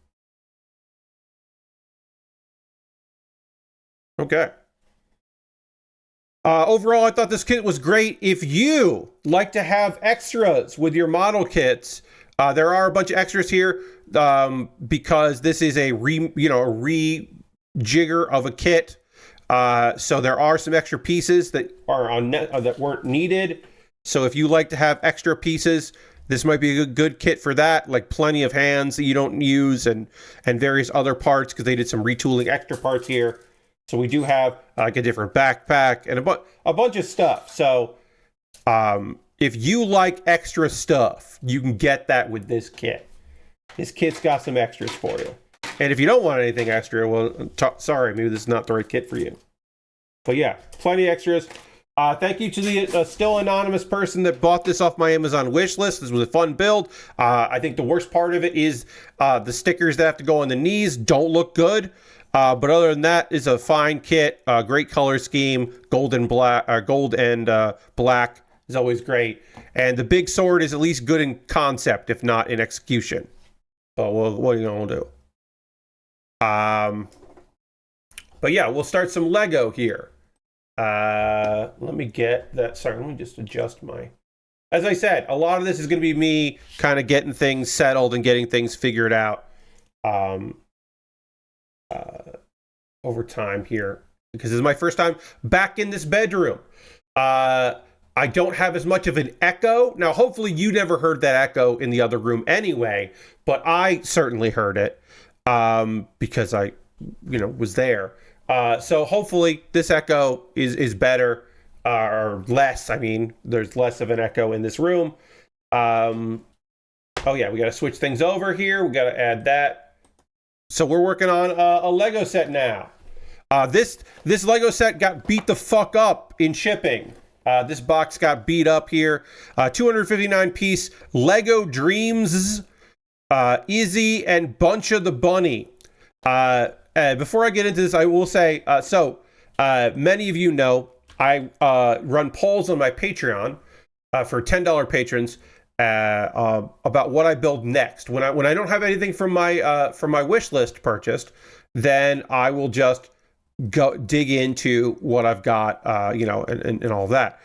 Okay. Overall, I thought this kit was great. If you like to have extras with your model kits, there are a bunch of extras here because this is a rejigger of a kit. So there are some extra pieces that are on that weren't needed. So if you like to have extra pieces, this might be a good kit for that. Like plenty of hands that you don't use and various other parts because they did some retooling extra parts here. So we do have like a different backpack and a bunch of stuff. So if you like extra stuff, you can get that with this kit. This kit's got some extras for you. And if you don't want anything extra, well, sorry, maybe this is not the right kit for you. But yeah, plenty of extras. Thank you to the still anonymous person that bought this off my Amazon wish list. This was a fun build. I think the worst part of it is the stickers that have to go on the knees don't look good. But other than that, it's a fine kit. Great color scheme. Gold and black is always great. And the big sword is at least good in concept, if not in execution. But what are you going to do? But yeah, we'll start some Lego here. Let me get that. Sorry, let me just adjust my... As I said, a lot of this is going to be me kind of getting things settled and getting things figured out over time here. Because this is my first time back in this bedroom. I don't have as much of an echo. Now, hopefully you never heard that echo in the other room anyway, but I certainly heard it because I, was there. So hopefully this echo is better or less. I mean, there's less of an echo in this room. Oh yeah, we got to switch things over here. We got to add that. So we're working on a Lego set now. This Lego set got beat the fuck up in shipping. This box got beat up here. 259 piece Lego DREAMZzz, Izzie and Bunchu the bunny. Before I get into this, I will say, many of you know I run polls on my Patreon for $10 patrons about what I build next. When I don't have anything from my wish list purchased, then I will just go dig into what I've got, and all of that.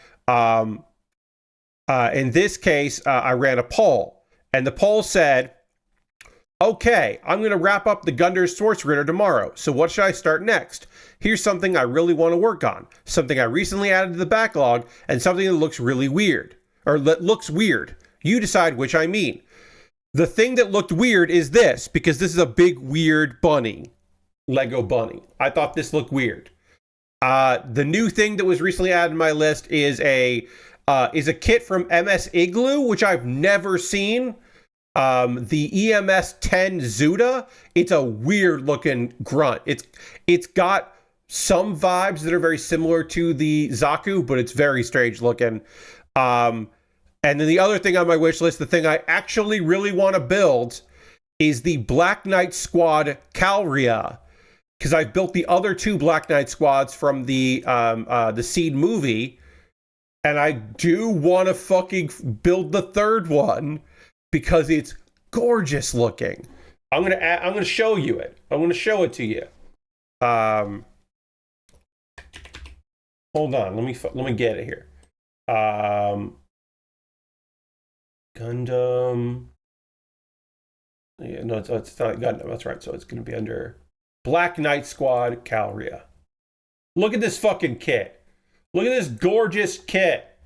In this case, I ran a poll, and the poll said, okay, I'm going to wrap up the Gundam Schwarzritter tomorrow. So what should I start next? Here's something I really want to work on. Something I recently added to the backlog, and something that looks really weird. Or that looks weird. You decide which I mean. The thing that looked weird is this, because this is a big, weird bunny. Lego bunny. I thought this looked weird. The new thing that was recently added to my list is a kit from MS Igloo, which I've never seen. The EMS 10 Zuda. It's a weird looking grunt. It's got some vibes that are very similar to the Zaku, but it's very strange looking. And then the other thing on my wish list, the thing I actually really want to build, is the Black Knight Squad Calria, because I've built the other two Black Knight Squads from the Seed movie, and I do want to fucking build the third one because it's gorgeous looking. I'm gonna show you it. I'm gonna show it to you. Hold on. Let me get it here. Gundam. Yeah, no, it's not Gundam. That's right. So it's gonna be under Black Knight Squad Calria. Look at this fucking kit. Look at this gorgeous kit.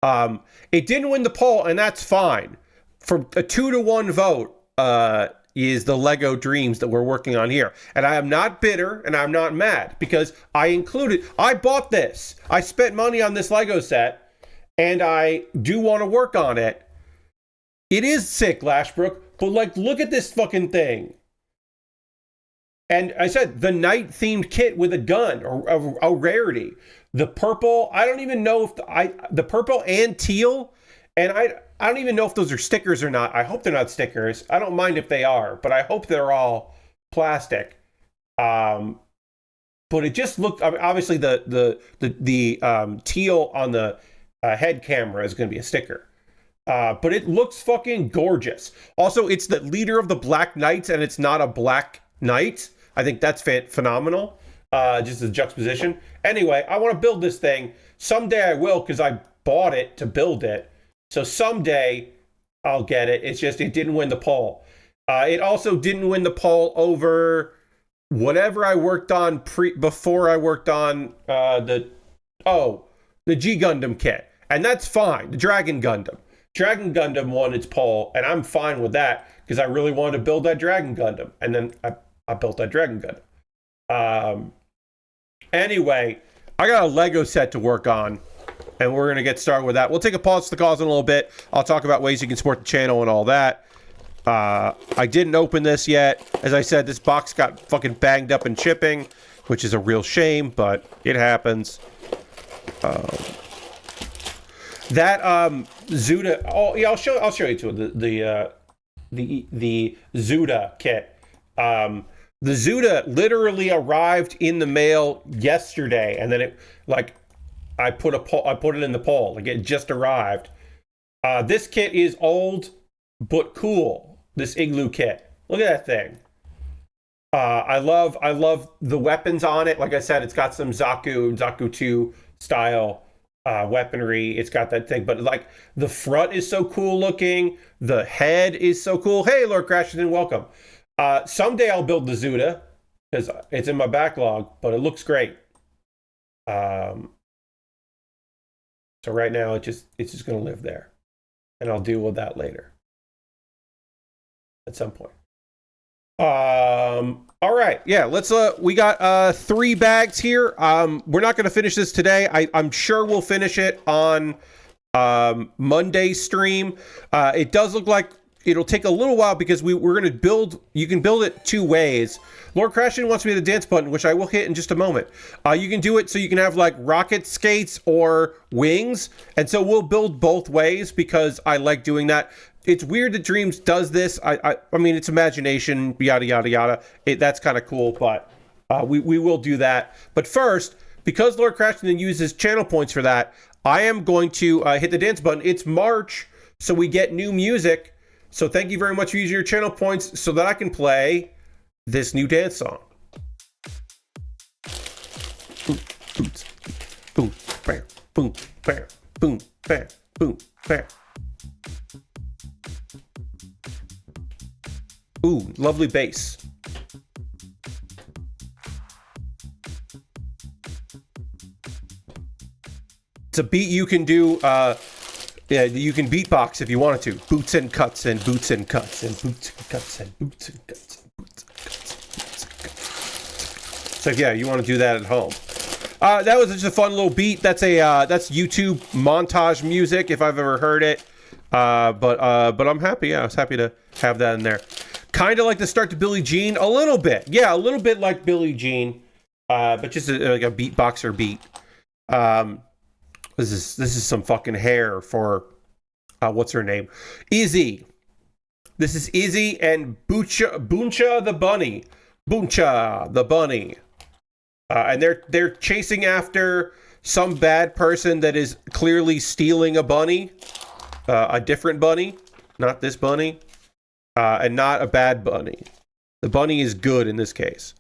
It didn't win the poll, and that's fine. For a 2-to-1 vote is the Lego Dreams that we're working on here. And I am not bitter, and I'm not mad, because I bought this. I spent money on this Lego set, and I do want to work on it. It is sick, Lashbrook, but like, look at this fucking thing. And I said, the night-themed kit with a gun, or a rarity. The purple, I don't even know if the purple and teal, and I don't even know if those are stickers or not. I hope they're not stickers. I don't mind if they are, but I hope they're all plastic. But it just looked, obviously the teal on the head camera is going to be a sticker. But it looks fucking gorgeous. Also, it's the leader of the Black Knights, and it's not a Black Knight. I think that's phenomenal. Just as a juxtaposition. Anyway, I want to build this thing. Someday I will, because I bought it to build it. So someday I'll get it. It's just it didn't win the poll. It also didn't win the poll over whatever I worked on before I worked on the G Gundam kit. And that's fine. The Dragon Gundam. Dragon Gundam won its poll, and I'm fine with that because I really wanted to build that Dragon Gundam. And then I built that Dragon Gundam. Anyway, I got a Lego set to work on, and we're going to get started with that. We'll take a pause to the calls in a little bit. I'll talk about ways you can support the channel and all that. I didn't open this yet. As I said, this box got fucking banged up in shipping, which is a real shame, but it happens. That Zuda. Oh yeah, I'll show you too the Zuda kit. The Zuda literally arrived in the mail yesterday, and then I put it in the poll. Like, it just arrived. This kit is old but cool. This Igloo kit. Look at that thing. I love the weapons on it. Like I said, it's got some Zaku 2 style weaponry. It's got that thing, but like the front is so cool looking. The head is so cool. Hey, Lord Crashington, welcome. Someday I'll build the Zuda because it's in my backlog, but it looks great. So right now it's just going to live there, and I'll deal with that later at some point. All right. Yeah, let's we got 3 bags here. We're not going to finish this today. I'm sure we'll finish it on Monday's stream. It does look like it'll take a little while because we're going to build. You can build it 2 ways. Lord Crashing wants me to dance button, which I will hit in just a moment. You can do it so you can have like rocket skates or wings, and so we'll build both ways because I like doing that. It's weird that Dreams does this. I mean, it's imagination, yada yada yada. That's kind of cool, but we will do that. But first, because Lord Crashington uses channel points for that, I am going to hit the dance button. It's March, so we get new music. So thank you very much for using your channel points so that I can play this new dance song. Boom, bam, boom, bam, boom, bam, boom, bam. Ooh, lovely bass. It's a beat you can do. Yeah, you can beatbox if you wanted to. Boots and cuts and boots and cuts and boots and cuts and boots and cuts and boots and cuts and boots and cuts. So yeah, you want to do that at home. That was just a fun little beat. That's YouTube montage music if I've ever heard it. But I'm happy. Yeah, I was happy to have that in there. Kind of like the start to Billie Jean, a little bit. Yeah, a little bit like Billie Jean, but just like a beatboxer beat. This is some fucking hair for what's her name? Izzie. This is Izzie and Bunchu the bunny. Bunchu the bunny. And they're chasing after some bad person that is clearly stealing a bunny. A different bunny, not this bunny. And not a bad bunny. The bunny is good in this case.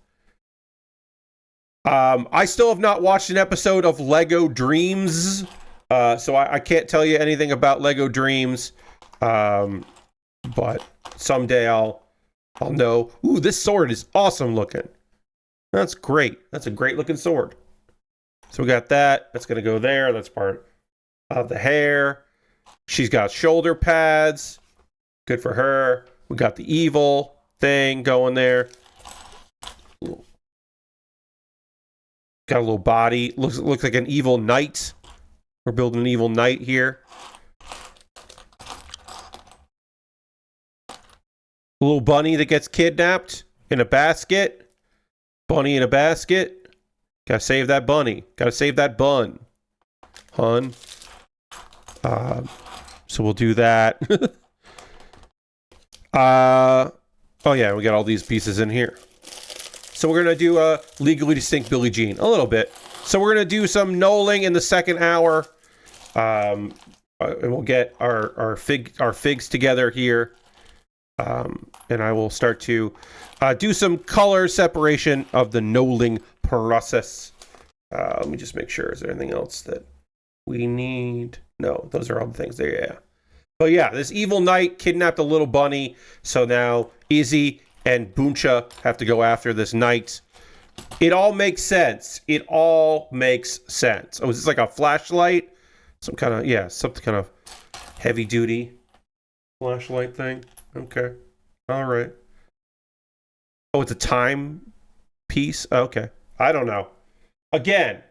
I still have not watched an episode of Lego DREAMZzz, so I can't tell you anything about Lego Dreams. But someday I'll know. Ooh, this sword is awesome looking. That's great. That's a great looking sword. So we got that. That's gonna go there. That's part. The hair. She's got shoulder pads. Good for her. We got the evil thing going there. Got a little body. Looks like an evil knight. We're building an evil knight here. A little bunny that gets kidnapped in a basket. Bunny in a basket. Gotta save that bunny. Gotta save that bun. Hun. So we'll do that. Oh yeah, we got all these pieces in here. So we're gonna do a legally distinct Billie Jean a little bit. So we're gonna do some knolling in the second hour, and we'll get our figs together here, and I will start to do some color separation of the knolling process. Let me just make sure. Is there anything else that we need? No, those are all the things there. Yeah. But yeah, this evil knight kidnapped a little bunny, so now Izzie and Bunchu have to go after this knight. It all makes sense. It all makes sense. Oh, is this like a flashlight? Some kind of heavy duty flashlight thing. Okay. All right. Oh, it's a time piece? Okay. I don't know. Again,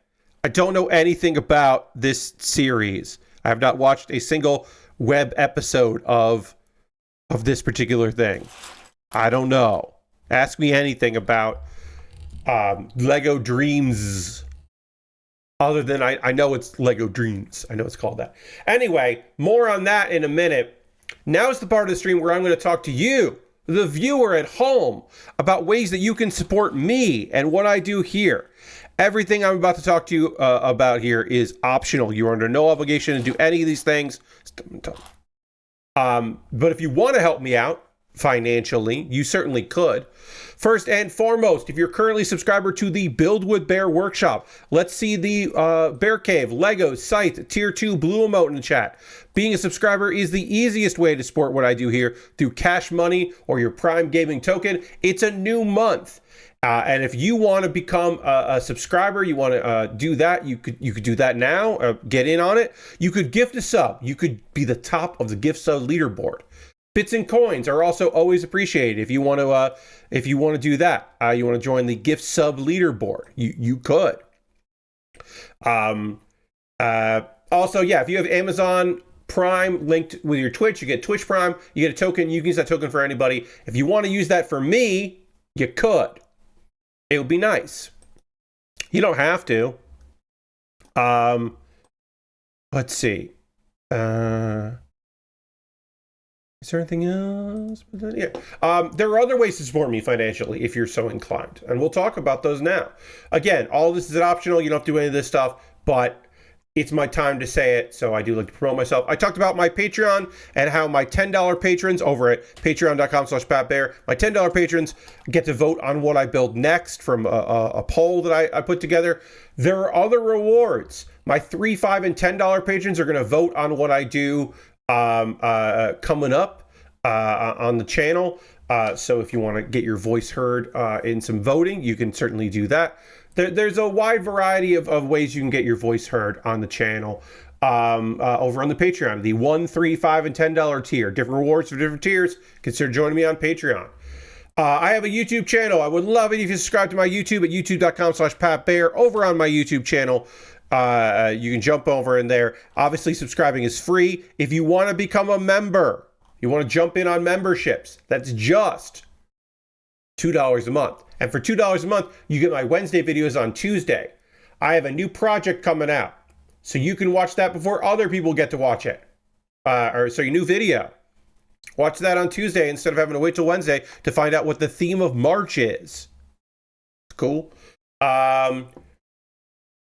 I don't know anything about this series. I have not watched a single web episode of this particular thing. I don't know. Ask me anything about Lego DREAMZzz. Other than I know it's Lego Dreams. I know it's called that. Anyway, more on that in a minute. Now is the part of the stream where I'm going to talk to you, the viewer at home, about ways that you can support me and what I do here. Everything I'm about to talk to you about here is optional. You are under no obligation to do any of these things. But if you want to help me out financially, you certainly could. First and foremost, if you're currently a subscriber to the Build with Bear workshop, let's see the Bear Cave, Lego, Scythe, Tier 2 Blue Emote in the chat. Being a subscriber is the easiest way to support what I do here through cash money or your Prime Gaming token. It's a new month. And if you want to become a subscriber, you want to do that, you could do that now, get in on it. You could gift a sub. You could be the top of the gift sub leaderboard. Bits and coins are also always appreciated. If you want to do that, you want to join the gift sub leaderboard, you could. Also, yeah, if you have Amazon Prime linked with your Twitch, you get Twitch Prime, you get a token. You can use that token for anybody. If you want to use that for me, you could. It would be nice. You don't have to. Let's see. Is there anything else? Yeah. There are other ways to support me financially if you're so inclined. And we'll talk about those now. Again, all this is optional. You don't have to do any of this stuff, but it's my time to say it, so I do like to promote myself. I talked about my Patreon and how my $10 patrons over at patreon.com/PatBear, my $10 patrons get to vote on what I build next from a poll that I put together. There are other rewards. My $3, $5, and $10 patrons are going to vote on what I do coming up on the channel. So if you want to get your voice heard in some voting, you can certainly do that. There's a wide variety of ways you can get your voice heard on the channel over on the Patreon. The $1, $3, $5, and $10 tier. Different rewards for different tiers. Consider joining me on Patreon. I have a YouTube channel. I would love it if you subscribe to my YouTube at youtube.com/PatBear. Over on my YouTube channel, you can jump over in there. Obviously, subscribing is free. If you want to become a member, you want to jump in on memberships, that's just $2 a month. And for $2 a month, you get my Wednesday videos on Tuesday. I have a new project coming out, so you can watch that before other people get to watch it. Your new video. Watch that on Tuesday instead of having to wait till Wednesday to find out what the theme of March is. Cool.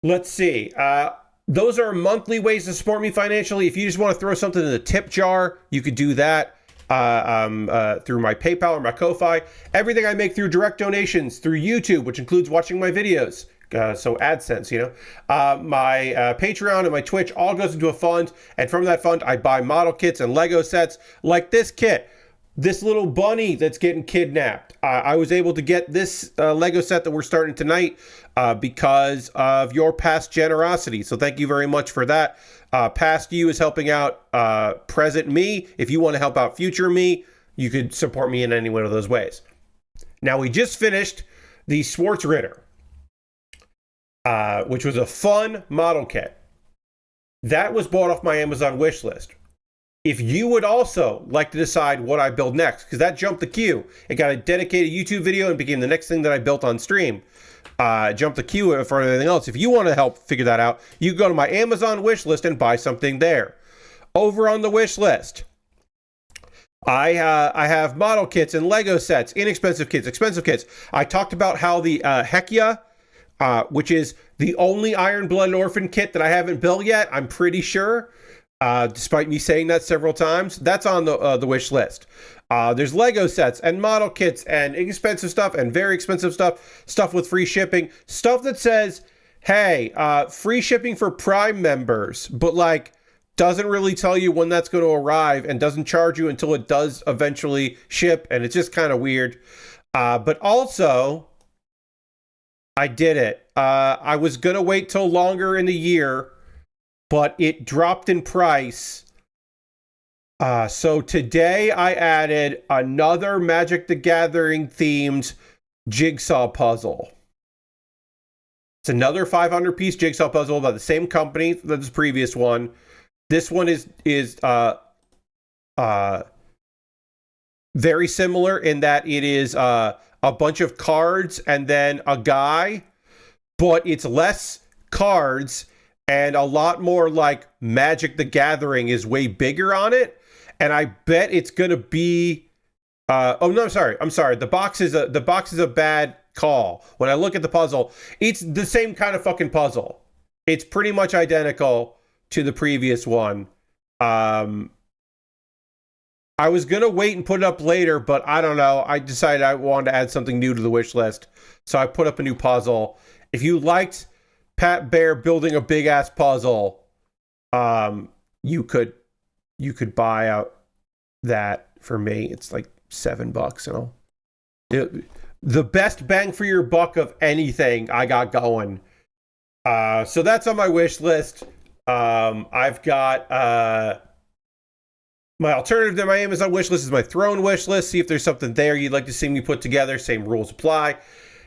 Let's see. Those are monthly ways to support me financially. If you just want to throw something in the tip jar, you could do that. Through my PayPal or my Ko-Fi. Everything I make through direct donations through YouTube, which includes watching my videos. So AdSense, my Patreon and my Twitch all goes into a fund. And from that fund, I buy model kits and Lego sets like this kit. this little bunny that's getting kidnapped. I was able to get this Lego set that we're starting tonight because of your past generosity. So thank you very much for that. Past you is helping out present me. If you want to help out future me, you could support me in any one of those ways. Now, we just finished the Schwarzritter, which was a fun model kit. That was bought off my Amazon wish list. If you would also like to decide what I build next, because that jumped the queue. It got a dedicated YouTube video and became the next thing that I built on stream. Jumped the queue for anything else. If you want to help figure that out, you can go to my Amazon wish list and buy something there. Over on the wish list, I have model kits and Lego sets, inexpensive kits, expensive kits. I talked about how the Hekia, which is the only Iron Blood Orphan kit that I haven't built yet, I'm pretty sure. Despite me saying that several times, that's on the wish list. There's Lego sets and model kits and inexpensive stuff and very expensive stuff with free shipping, stuff that says, hey, free shipping for Prime members, but like doesn't really tell you when that's going to arrive and doesn't charge you until it does eventually ship, and it's just kind of weird. But also, I did it. I was going to wait till longer in the year, but it dropped in price. So today I added another Magic the Gathering themed jigsaw puzzle. It's another 500 piece jigsaw puzzle by the same company that the previous one. This one is very similar in that it is a bunch of cards and then a guy, but it's less cards and a lot more like Magic the Gathering is way bigger on it. And I bet it's gonna be oh no, I'm sorry. The box is a bad call. When I look at the puzzle, it's the same kind of fucking puzzle. It's pretty much identical to the previous one. I was gonna wait and put it up later, but I don't know. I decided I wanted to add something new to the wish list, so I put up a new puzzle. If you liked Pat Baer building a big ass puzzle, you could buy out that for me. It's like $7, you know. The best bang for your buck of anything I got going. So that's on my wish list. I've got my alternative to my Amazon wish list is my Throne wish list. See if there's something there you'd like to see me put together. Same rules apply.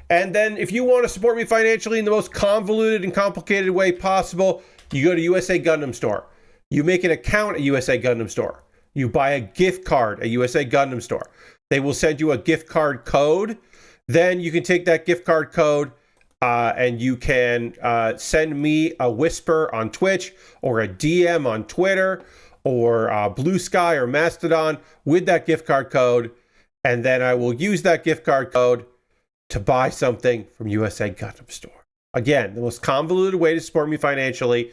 And then if you want to support me financially in the most convoluted and complicated way possible, you go to USA Gundam Store. You make an account at USA Gundam Store. You buy a gift card at USA Gundam Store. They will send you a gift card code. Then you can take that gift card code and you can send me a whisper on Twitch or a DM on Twitter or Blue Sky or Mastodon with that gift card code. And then I will use that gift card code to buy something from USA Gundam Store. Again, the most convoluted way to support me financially.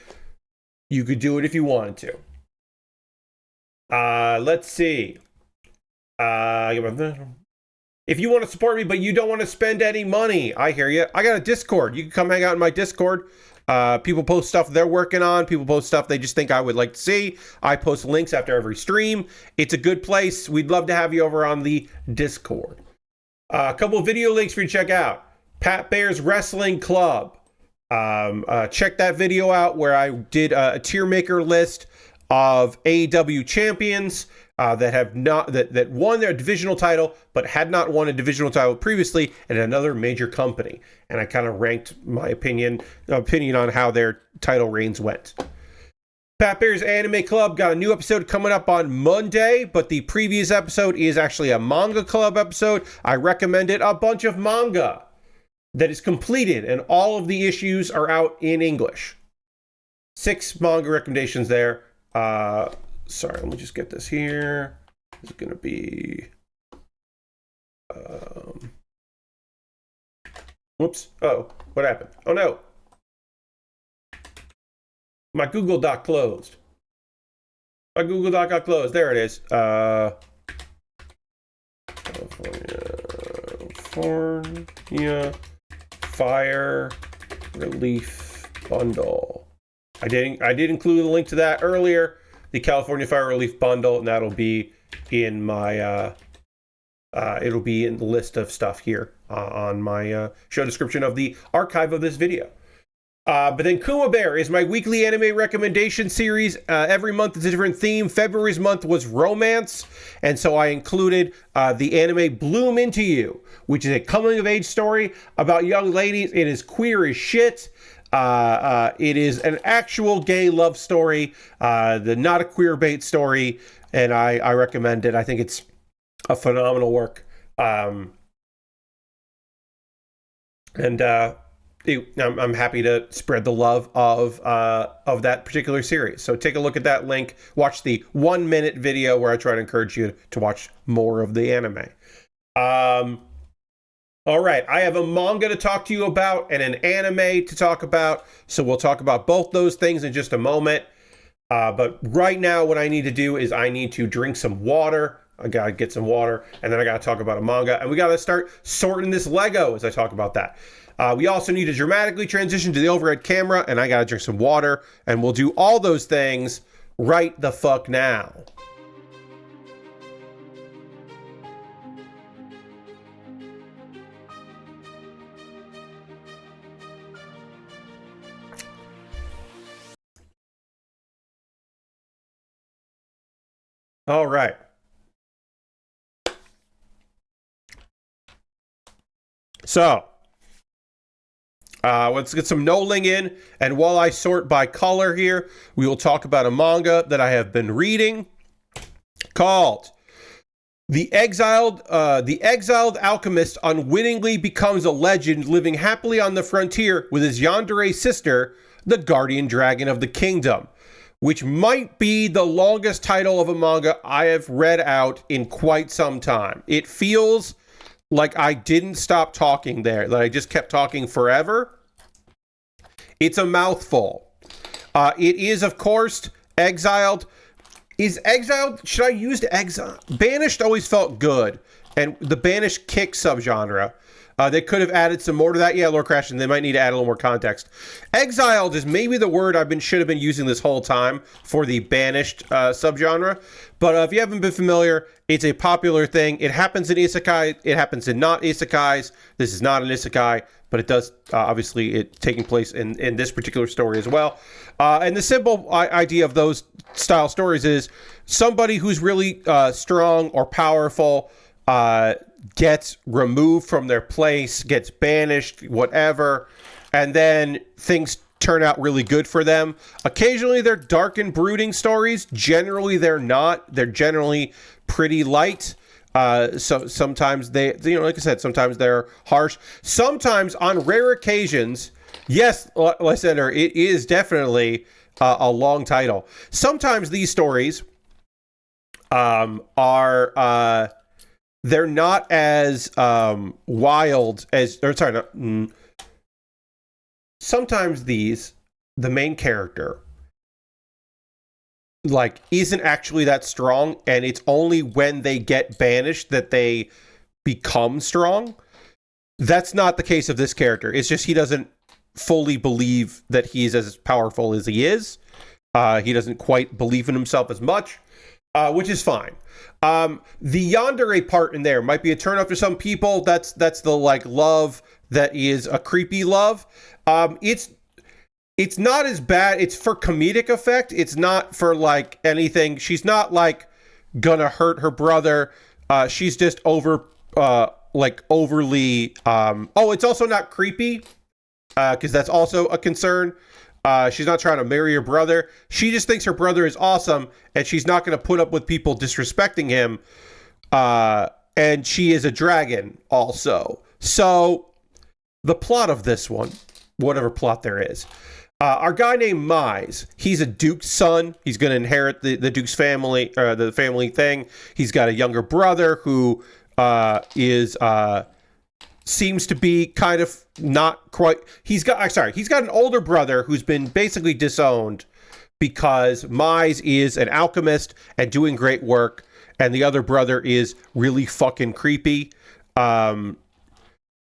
You could do it if you wanted to. Let's see. If you want to support me, but you don't want to spend any money, I hear you. I got a Discord. You can come hang out in my Discord. People post stuff they're working on. People post stuff they just think I would like to see. I post links after every stream. It's a good place. We'd love to have you over on the Discord. A couple of video links for you to check out. Pat Baer's Wrestling Club. Check that video out where I did a tier maker list of AEW champions that have not that won their divisional title but had not won a divisional title previously at another major company, and I kind of ranked my opinion on how their title reigns went. Pat Baer's Anime Club got a new episode coming up on Monday, but the previous episode is actually a Manga Club episode. I recommended a bunch of manga that is completed, and all of the issues are out in English. 6 manga recommendations there. Sorry, let me just get this here. This is going to be... whoops. Oh, what happened? Oh, no. My Google Doc closed. My Google Doc got closed. There it is. California Fire Relief Bundle. I did include a link to that earlier. The California Fire Relief Bundle, and that'll be in my It'll be in the list of stuff here on my show description of the archive of this video. But then Kuma Baer is my weekly anime recommendation series. Every month is a different theme. February's month was romance, and so I included the anime Bloom Into You, which is a coming-of-age story about young ladies. It is queer as shit. It is an actual gay love story, not a queer bait story, and I recommend it. I think it's a phenomenal work. I'm happy to spread the love of that particular series. So take a look at that link. Watch the 1-minute video where I try to encourage you to watch more of the anime. All right, I have a manga to talk to you about and an anime to talk about. So we'll talk about both those things in just a moment. But right now, what I need to do is I need to drink some water. I gotta get some water, and then I gotta talk about a manga, and we gotta start sorting this Lego as I talk about that. We also need to dramatically transition to the overhead camera, and I gotta drink some water, and we'll do all those things right the fuck now. All right. So, let's get some knowing in, and while I sort by color here, we will talk about a manga that I have been reading called The Exiled Alchemist Unwittingly Becomes a Legend, living happily on the frontier with his Yandere sister, the guardian dragon of the kingdom, which might be the longest title of a manga I have read out in quite some time. It feels like I didn't stop talking there, that I just kept talking forever. It's a mouthful. It is, of course, Exiled. Is Exiled, should I use Exiled? Banished always felt good, and the Banished kick subgenre. They could have added some more to that. Yeah, Lord Crashing, they might need to add a little more context. Exiled is maybe the word should have been using this whole time for the Banished subgenre. But if you haven't been familiar, it's a popular thing. It happens in isekai. It happens in not isekais. This is not an isekai, but it does, obviously, it taking place in this particular story as well. And the simple idea of those style stories is somebody who's really strong or powerful gets removed from their place, gets banished, whatever, and then things turn out really good for them. Occasionally they're dark and brooding stories. Generally they're not. They're generally pretty light. So sometimes they, like I said, sometimes they're harsh. Sometimes, on rare occasions, yes, Lysander, it is definitely a long title. Sometimes these stories are they're not as wild as, or sorry, sometimes the main character, like, isn't actually that strong, and it's only when they get banished that they become strong. That's not the case of this character. It's just he doesn't fully believe that he's as powerful as he is. He doesn't quite believe in himself as much, which is fine. The yandere part in there might be a turn off to some people. That's the, like, love that is a creepy love. It's not as bad. It's for comedic effect. It's not for, like, anything. She's not, like, gonna hurt her brother. She's just overly, it's also not creepy, because that's also a concern. She's not trying to marry her brother. She just thinks her brother is awesome, and she's not going to put up with people disrespecting him. And she is a dragon also. So the plot of this one, whatever plot there is, our guy named Mize, he's a duke's son. He's going to inherit the duke's family, the family thing. He's got a younger brother who seems to be kind of not quite. He's got an older brother who's been basically disowned because Mize is an alchemist and doing great work, and the other brother is really fucking creepy. And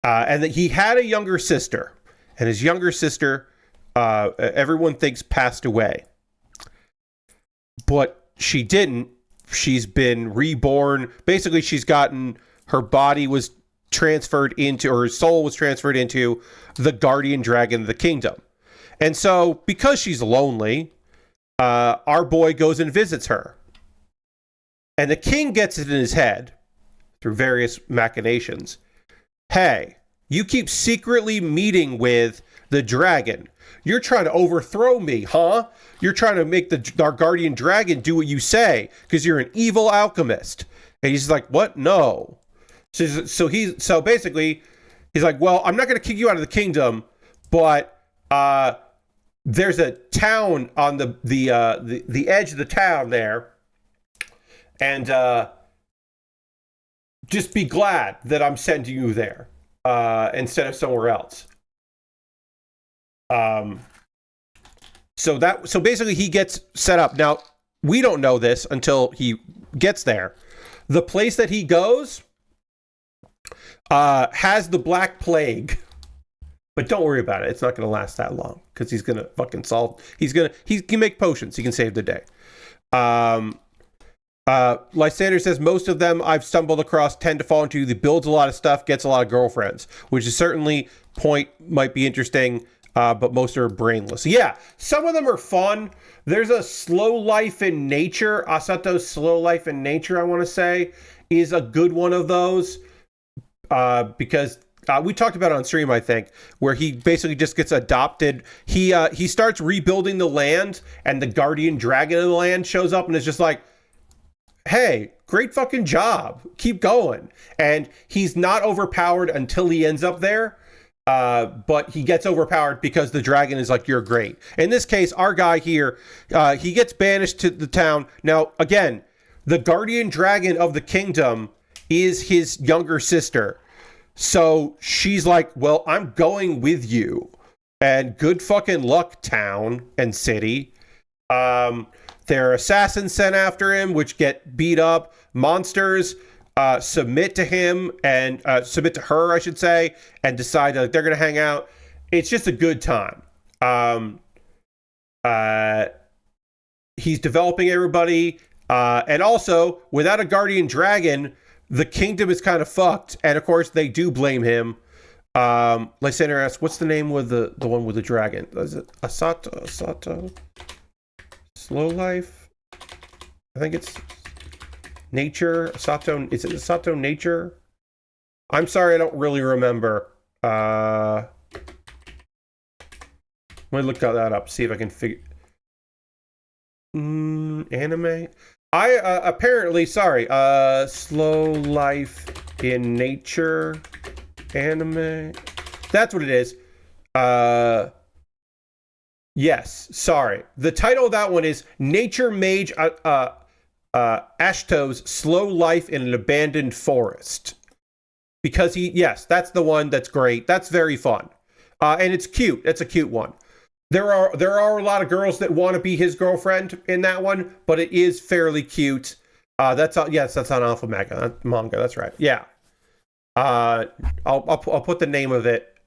that he had a younger sister, and his younger sister, everyone thinks passed away, but she didn't. She's been reborn. Basically, she's gotten her body was transferred into, or her soul was transferred into the guardian dragon of the kingdom. And so, because she's lonely, our boy goes and visits her. And the king gets it in his head, through various machinations. Hey, you keep secretly meeting with the dragon. You're trying to overthrow me, huh? You're trying to make our guardian dragon do what you say, because you're an evil alchemist. And he's like, what? No. So basically, he's like, well, I'm not going to kick you out of the kingdom, but there's a town on the edge of the town there, and just be glad that I'm sending you there instead of somewhere else. So basically, he gets set up. Now, we don't know this until he gets there. The place that he goes has the Black Plague, but don't worry about it. It's not going to last that long because he's going to fucking he can make potions. He can save the day. Lysander says, most of them I've stumbled across tend to fall into the builds a lot of stuff, gets a lot of girlfriends, which is certainly might be interesting, but most are brainless. Yeah, some of them are fun. There's a Slow Life in Nature. Asato's Slow Life in Nature, I want to say, is a good one of those. Because we talked about it on stream, I think, where he basically just gets adopted. He starts rebuilding the land, and the guardian dragon of the land shows up and is just like, hey, great fucking job. Keep going. And he's not overpowered until he ends up there. But he gets overpowered because the dragon is like, you're great. In this case, our guy here, he gets banished to the town. Now, again, the guardian dragon of the kingdom is his younger sister. So she's like, well, I'm going with you. And good fucking luck, town and city. There are assassins sent after him, which get beat up. Monsters submit to him and submit to her, I should say, and decide that they're going to hang out. It's just a good time. He's developing everybody. And also, without a guardian dragon, the kingdom is kind of fucked. And of course, they do blame him. Lysander asks, what's the name with the one with the dragon? Is it Asato? Slow Life? I think it's Nature. Asato. Is it Asato Nature? I'm sorry, I don't really remember. Let me look that up, see if I can figure. Anime? Apparently, sorry. Slow Life in Nature anime. That's what it is. Yes, sorry. The title of that one is Nature Mage Ashto's Slow Life in an Abandoned Forest. Because yes, that's the one that's great. That's very fun. And it's cute. It's a cute one. There are a lot of girls that want to be his girlfriend in that one, but it is fairly cute. That's on Alpha Manga. That's right. Yeah. I'll put the name of it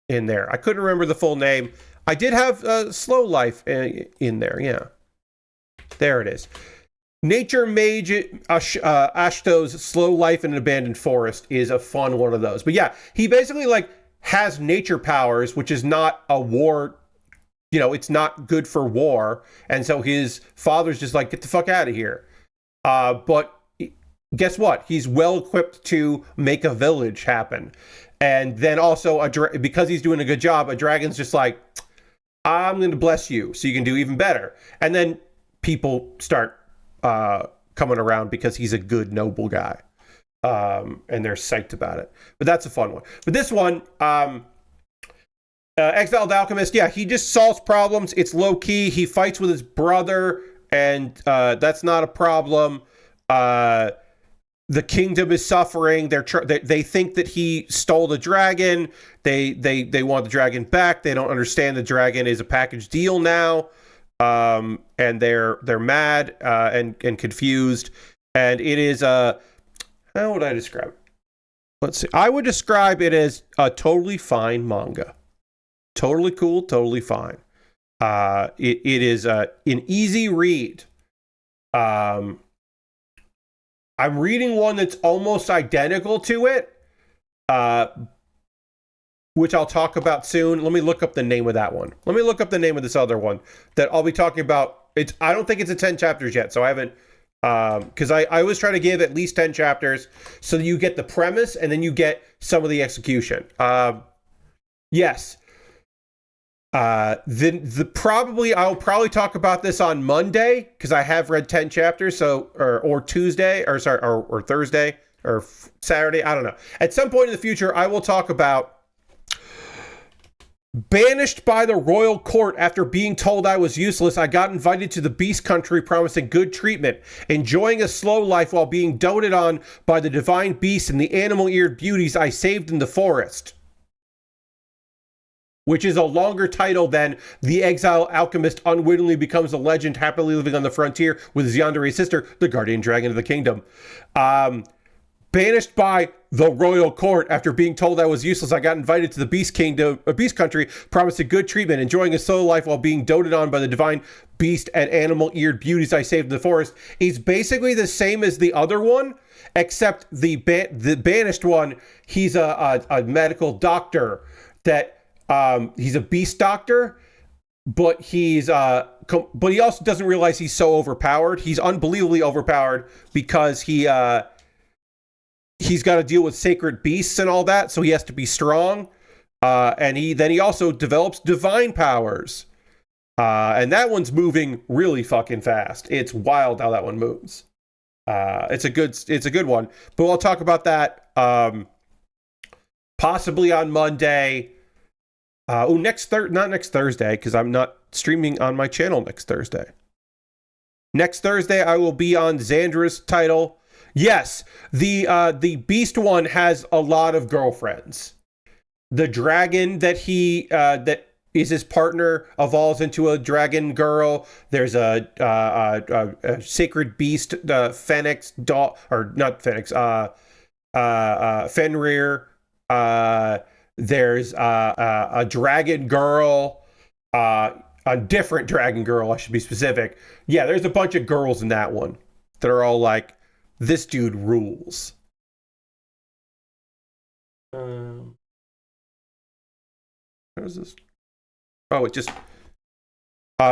in there. I couldn't remember the full name. I did have Slow Life in there. Yeah. There it is. Nature Mage Ashto's Slow Life in an Abandoned Forest is a fun one of those. But yeah, he basically has nature powers, which is not a war. It's not good for war. And so his father's just like, get the fuck out of here. But guess what? He's well equipped to make a village happen. And then also, because he's doing a good job, a dragon's just like, I'm going to bless you so you can do even better. And then people start coming around because he's a good, noble guy. And they're psyched about it. But that's a fun one. But this one, Exiled Alchemist, yeah, he just solves problems. It's low key. He fights with his brother, and that's not a problem. The kingdom is suffering. They think that he stole the dragon. They want the dragon back. They don't understand the dragon is a package deal now, and they're mad and confused. And it is how would I describe it? Let's see. I would describe it as a totally fine manga. Totally cool, totally fine. It is an easy read. I I'm reading one that's almost identical to it, which I'll talk about soon. Let me look up the name of that one. Let me look up the name of this other one that I'll be talking about. I don't think it's a 10 chapters yet, so I haven't, because I always try to give at least 10 chapters so that you get the premise and then you get some of the execution. Yes. I'll probably talk about this on Monday because I have read 10 chapters, or Tuesday, or Thursday, or Saturday. I don't know. At some point in the future, I will talk about banished by the royal court after being told I was useless. I got invited to the beast country promising good treatment, enjoying a slow life while being doted on by the divine beasts and the animal-eared beauties I saved in the forest. Which is a longer title than The Exiled Alchemist Unwittingly Becomes a Legend, Happily Living on the Frontier with his Yandere sister, the Guardian Dragon of the Kingdom. Banished by the royal court after being told I was useless, I got invited to the beast country, promising good treatment, enjoying a solo life while being doted on by the divine beast and animal-eared beauties I saved in the forest. Is basically the same as the other one, except the banished one, he's a medical doctor that... he's a beast doctor, but he also doesn't realize he's so overpowered. He's unbelievably overpowered because he's got to deal with sacred beasts and all that, so he has to be strong. And he also develops divine powers. And that one's moving really fucking fast. It's wild how that one moves. It's a good one. But we'll talk about that possibly on Monday. Not next Thursday, because I'm not streaming on my channel next Thursday. Next Thursday, I will be on Xandra's title. Yes, the Beast one has a lot of girlfriends. The dragon that is his partner evolves into a dragon girl. There's a sacred beast, Fenrir. There's a dragon girl, a different dragon girl, I should be specific. Yeah, there's a bunch of girls in that one that are all like, this dude rules. What is this? Oh, it just...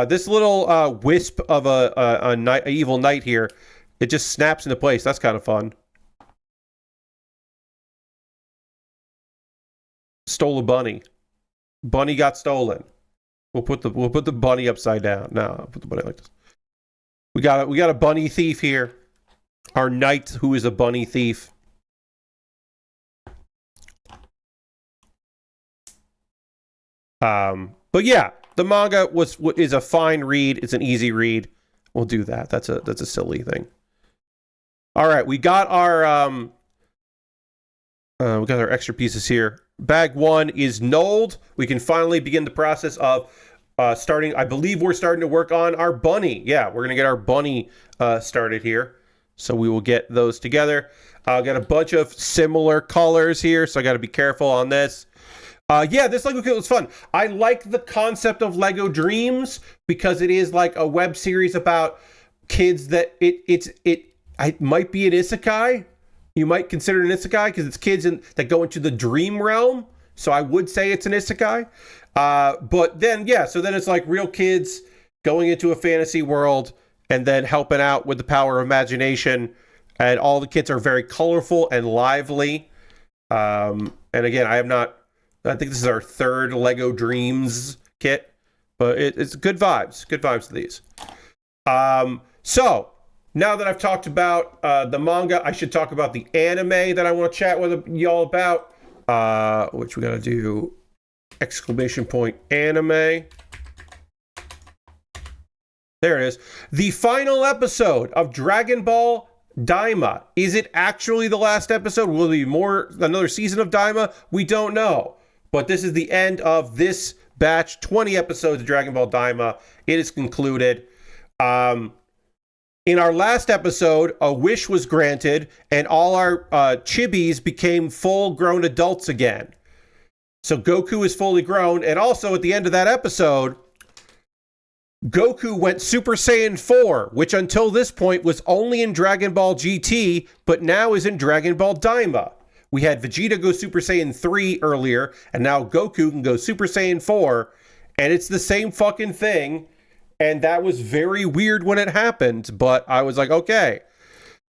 this little wisp of a evil knight here, it just snaps into place. That's kind of fun. Stole a bunny. Bunny got stolen. We'll put the bunny upside down. No, I'll put the bunny like this. We got a bunny thief here. Our knight who is a bunny thief. But yeah, the manga is a fine read. It's an easy read. We'll do that. That's a silly thing. All right, we got our extra pieces here. Bag 1 is nulled. We can finally begin the process of starting. I believe we're starting to work on our bunny. Yeah, we're going to get our bunny started here. So we will get those together. Got a bunch of similar colors here, so I got to be careful on this. Yeah, this Lego kit was fun. I like the concept of Lego Dreams because it is like a web series about kids that it might be an isekai. You might consider it an isekai because it's kids that go into the dream realm. So I would say it's an isekai. But then, yeah, so then it's like real kids going into a fantasy world and then helping out with the power of imagination. And all the kits are very colorful and lively. And again, I think this is our third Lego Dreams kit. But it's good vibes. Good vibes to these. So... now that I've talked about the manga, I should talk about the anime that I want to chat with y'all about. Which we got to do exclamation point anime. There it is. The final episode of Dragon Ball Daima. Is it actually the last episode? Will there be another season of Daima? We don't know. But this is the end of this batch. 20 episodes of Dragon Ball Daima. It is concluded. In our last episode, a wish was granted, and all our chibis became full-grown adults again. So Goku is fully grown, and also at the end of that episode, Goku went Super Saiyan 4, which until this point was only in Dragon Ball GT, but now is in Dragon Ball Daima. We had Vegeta go Super Saiyan 3 earlier, and now Goku can go Super Saiyan 4, and it's the same fucking thing. And that was very weird when it happened, but I was like, okay.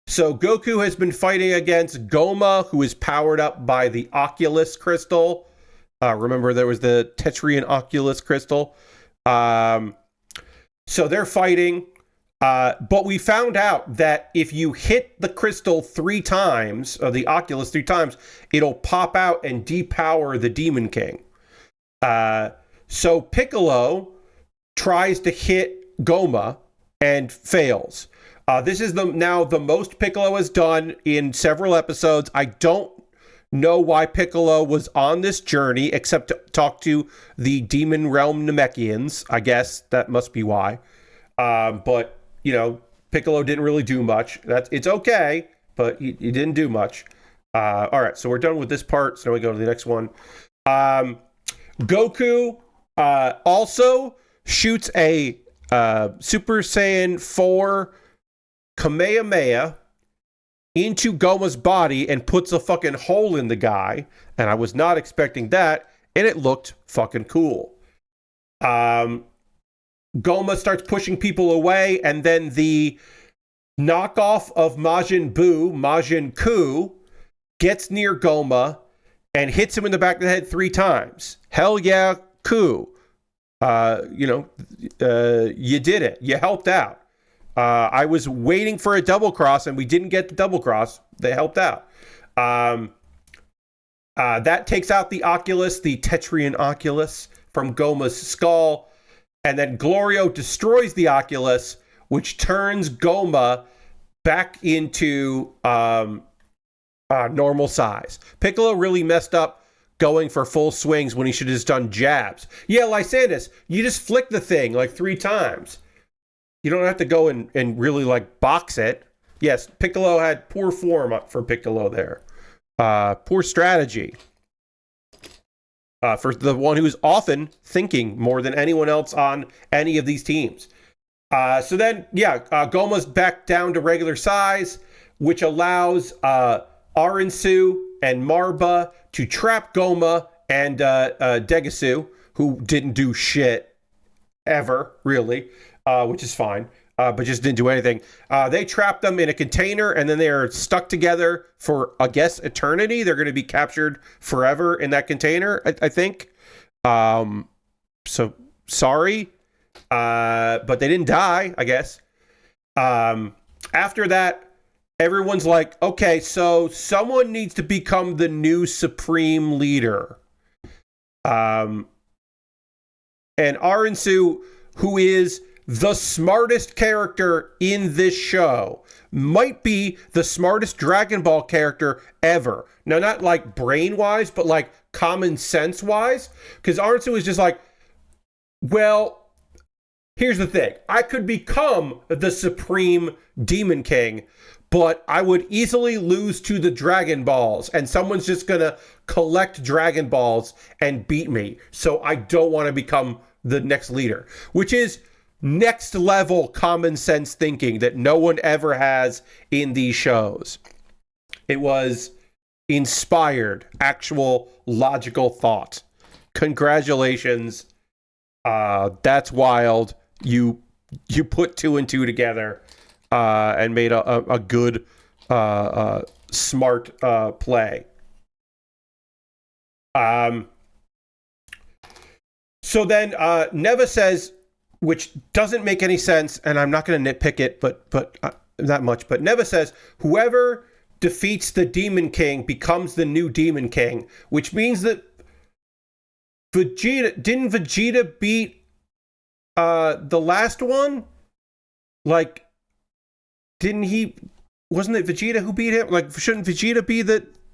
So Goku has been fighting against Goma, who is powered up by the Oculus Crystal. Remember, there was the Tetrian Oculus Crystal. So they're fighting, but we found out that if you hit the crystal 3 times, or the Oculus 3 times, it'll pop out and depower the Demon King. So Piccolo tries to hit Goma and fails. This is now the most Piccolo has done in several episodes. I don't know why Piccolo was on this journey, except to talk to the Demon Realm Namekians. I guess that must be why. But, you know, Piccolo didn't really do much. It's okay, but he didn't do much. All right, so we're done with this part, so now we go to the next one. Goku also shoots a Super Saiyan 4 Kamehameha into Goma's body and puts a fucking hole in the guy, and I was not expecting that, and it looked fucking cool. Goma starts pushing people away, and then the knockoff of Majin Buu, Majin Ku, gets near Goma and hits him in the back of the head 3 times. Hell yeah, Ku. You did it. You helped out. I was waiting for a double cross, and we didn't get the double cross. They helped out. That takes out the Oculus, the Tetrian Oculus, from Goma's skull. And then Glorio destroys the Oculus, which turns Goma back into normal size. Piccolo really messed up going for full swings when he should have just done jabs. Yeah, Lysander, you just flick the thing like 3 times. You don't have to go and really like box it. Yes, Piccolo had poor form for Piccolo there. Poor strategy. For the one who's often thinking more than anyone else on any of these teams. So then, Goma's back down to regular size, which allows Arinsu and Marba to trap Goma and Degasu, who didn't do shit ever, really, which is fine, but just didn't do anything. They trap them in a container, and then they are stuck together for, I guess, eternity. They're going to be captured forever in that container, I think. So, sorry, but they didn't die, I guess. After that, everyone's like, okay, so someone needs to become the new supreme leader. And Arinsu, who is the smartest character in this show, might be the smartest Dragon Ball character ever. Now, not like brain-wise, but like common sense-wise. Because Arinsu is just like, well, here's the thing. I could become the supreme Demon King, but I would easily lose to the Dragon Balls, and someone's just gonna collect Dragon Balls and beat me. So I don't want to become the next leader, which is next level common sense thinking that no one ever has in these shows. It was inspired, actual logical thought. Congratulations. That's wild. You put 2 and 2 together and made a good, smart play. So then Neva says, which doesn't make any sense, and I'm not going to nitpick it, but that much. But Neva says, whoever defeats the Demon King becomes the new Demon King, which means that didn't Vegeta beat the last one? Like, wasn't it Vegeta who beat him? Like, shouldn't Vegeta be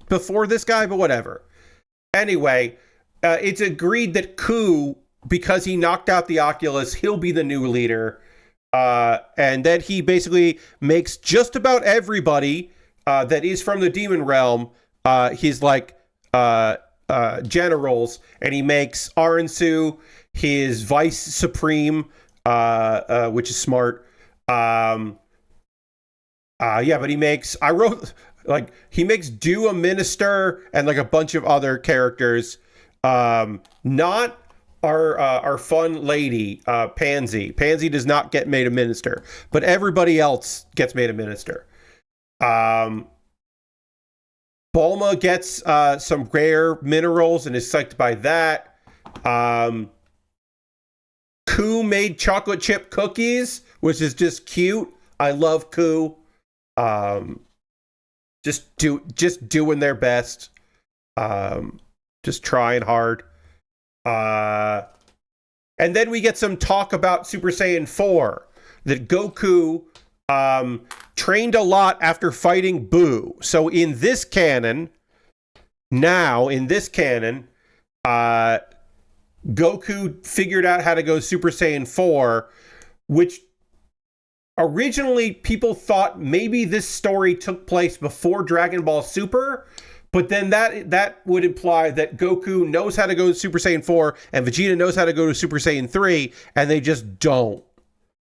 before this guy? But whatever. Anyway, it's agreed that Ku, because he knocked out the Oculus, he'll be the new leader. And then he basically makes just about everybody that is from the Demon Realm his like generals, and he makes Arinsu his vice supreme, which is smart. But he makes he makes Do a minister and like a bunch of other characters. Not our fun lady, Pansy. Pansy does not get made a minister, but everybody else gets made a minister. Bulma gets some rare minerals and is psyched by that. Ku made chocolate chip cookies, which is just cute. I love Ku. Just doing their best. Just trying hard. And then we get some talk about Super Saiyan 4. That Goku trained a lot after fighting Boo. So in this canon, Goku figured out how to go Super Saiyan 4, which originally people thought maybe this story took place before Dragon Ball Super, but then that would imply that Goku knows how to go to Super Saiyan 4 and Vegeta knows how to go to Super Saiyan 3, and they just don't.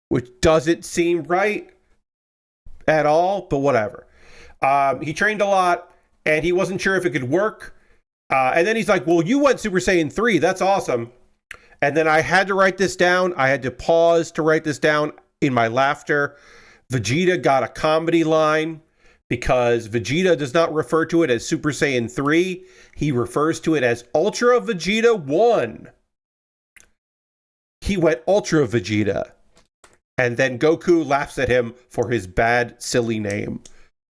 Which doesn't seem right at all, but whatever. He trained a lot, and he wasn't sure if it could work. And then he's like, well, you went Super Saiyan 3. That's awesome. And then I had to write this down. I had to pause to write this down in my laughter. Vegeta got a comedy line because Vegeta does not refer to it as Super Saiyan 3. He refers to it as Ultra Vegeta 1. He went Ultra Vegeta. And then Goku laughs at him for his bad, silly name.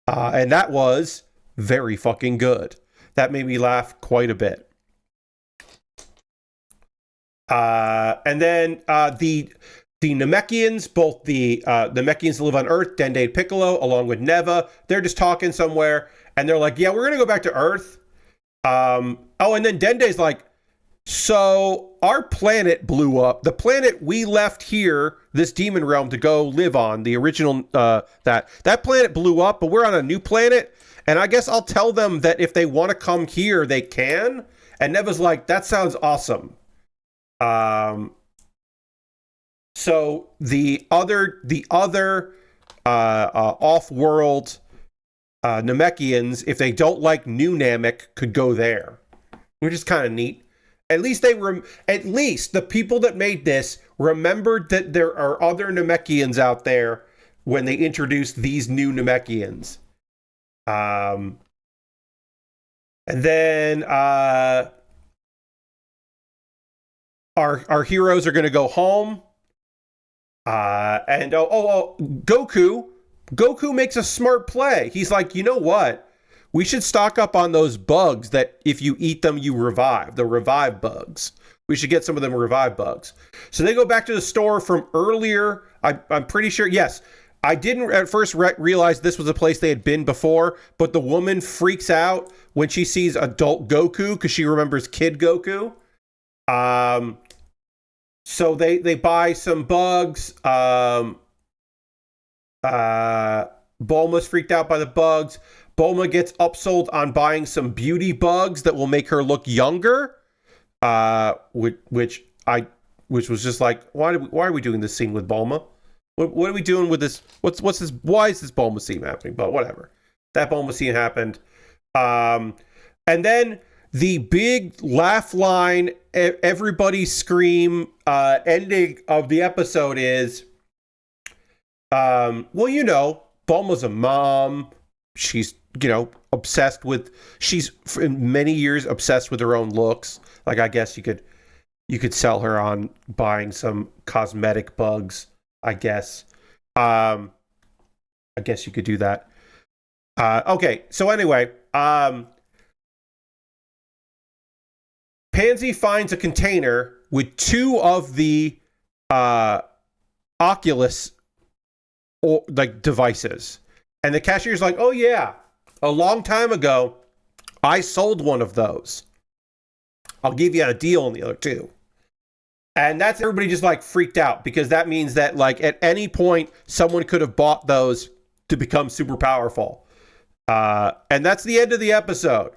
And that was very fucking good. That made me laugh quite a bit. And then the Namekians, both the Namekians that live on Earth, Dende and Piccolo, along with Neva, they're just talking somewhere. And they're like, yeah, we're going to go back to Earth. And then Dende's like, so our planet blew up. The planet we left here, this demon realm, to go live on, the original, that planet blew up, but we're on a new planet. And I guess I'll tell them that if they want to come here, they can. And Neva's like, that sounds awesome. So the other off-world Namekians, if they don't like New Namek, could go there, which is kind of neat. At least the people that made this remembered that there are other Namekians out there when they introduced these new Namekians. And then our heroes are going to go home. Goku makes a smart play. He's like, you know what? We should stock up on those bugs that if you eat them, you revive. The revive bugs. We should get some of them revive bugs. So they go back to the store from earlier. I'm pretty sure. Yes. I didn't at first realize this was a place they had been before, but the woman freaks out when she sees adult Goku because she remembers kid Goku. So they buy some bugs. Bulma's freaked out by the bugs. Bulma gets upsold on buying some beauty bugs that will make her look younger. Which was just like, why are we doing this scene with Bulma? What are we doing with this? What's this? Why is this Bulma scene happening? But whatever. That Bulma scene happened. And then the big laugh line, everybody scream ending of the episode is, Bulma's a mom. She's, she's for many years obsessed with her own looks. Like, I guess you could sell her on buying some cosmetic bugs, I guess. I guess you could do that. Okay, so anyway, Pansy finds a container with two of the Oculus devices. And the cashier's like, oh yeah, a long time ago, I sold one of those. I'll give you a deal on the other two. And that's everybody just freaked out because that means that at any point someone could have bought those to become super powerful. And that's the end of the episode.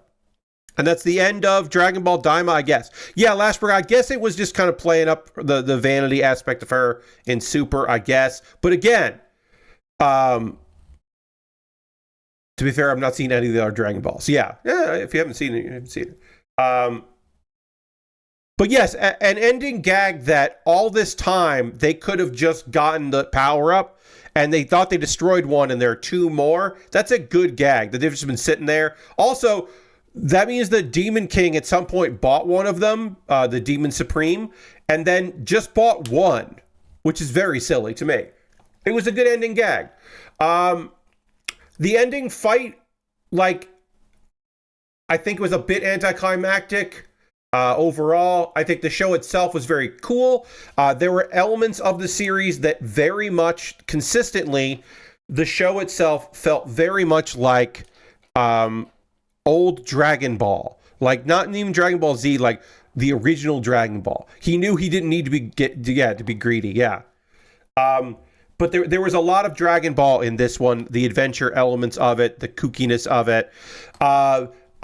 And that's the end of Dragon Ball Daima, I guess. Yeah, last break. I guess it was just kind of playing up the vanity aspect of her in Super, I guess. But again, to be fair, I've not seen any of the other Dragon Balls. Yeah, if you haven't seen it, you haven't seen it. But yes, an ending gag that all this time they could have just gotten the power up, and they thought they destroyed one, and there are two more. That's a good gag that they've just been sitting there. Also, that means the Demon King at some point bought one of them, the Demon Supreme, and then just bought one, which is very silly to me. It was a good ending gag. The ending fight, like, I think was a bit anticlimactic. Overall, I think the show itself was very cool. There were elements of the series that very much consistently, the show itself felt very much like old Dragon Ball. Like, not even Dragon Ball Z, like the original Dragon Ball. He knew he didn't need to be greedy, yeah. But there was a lot of Dragon Ball in this one, the adventure elements of it, the kookiness of it.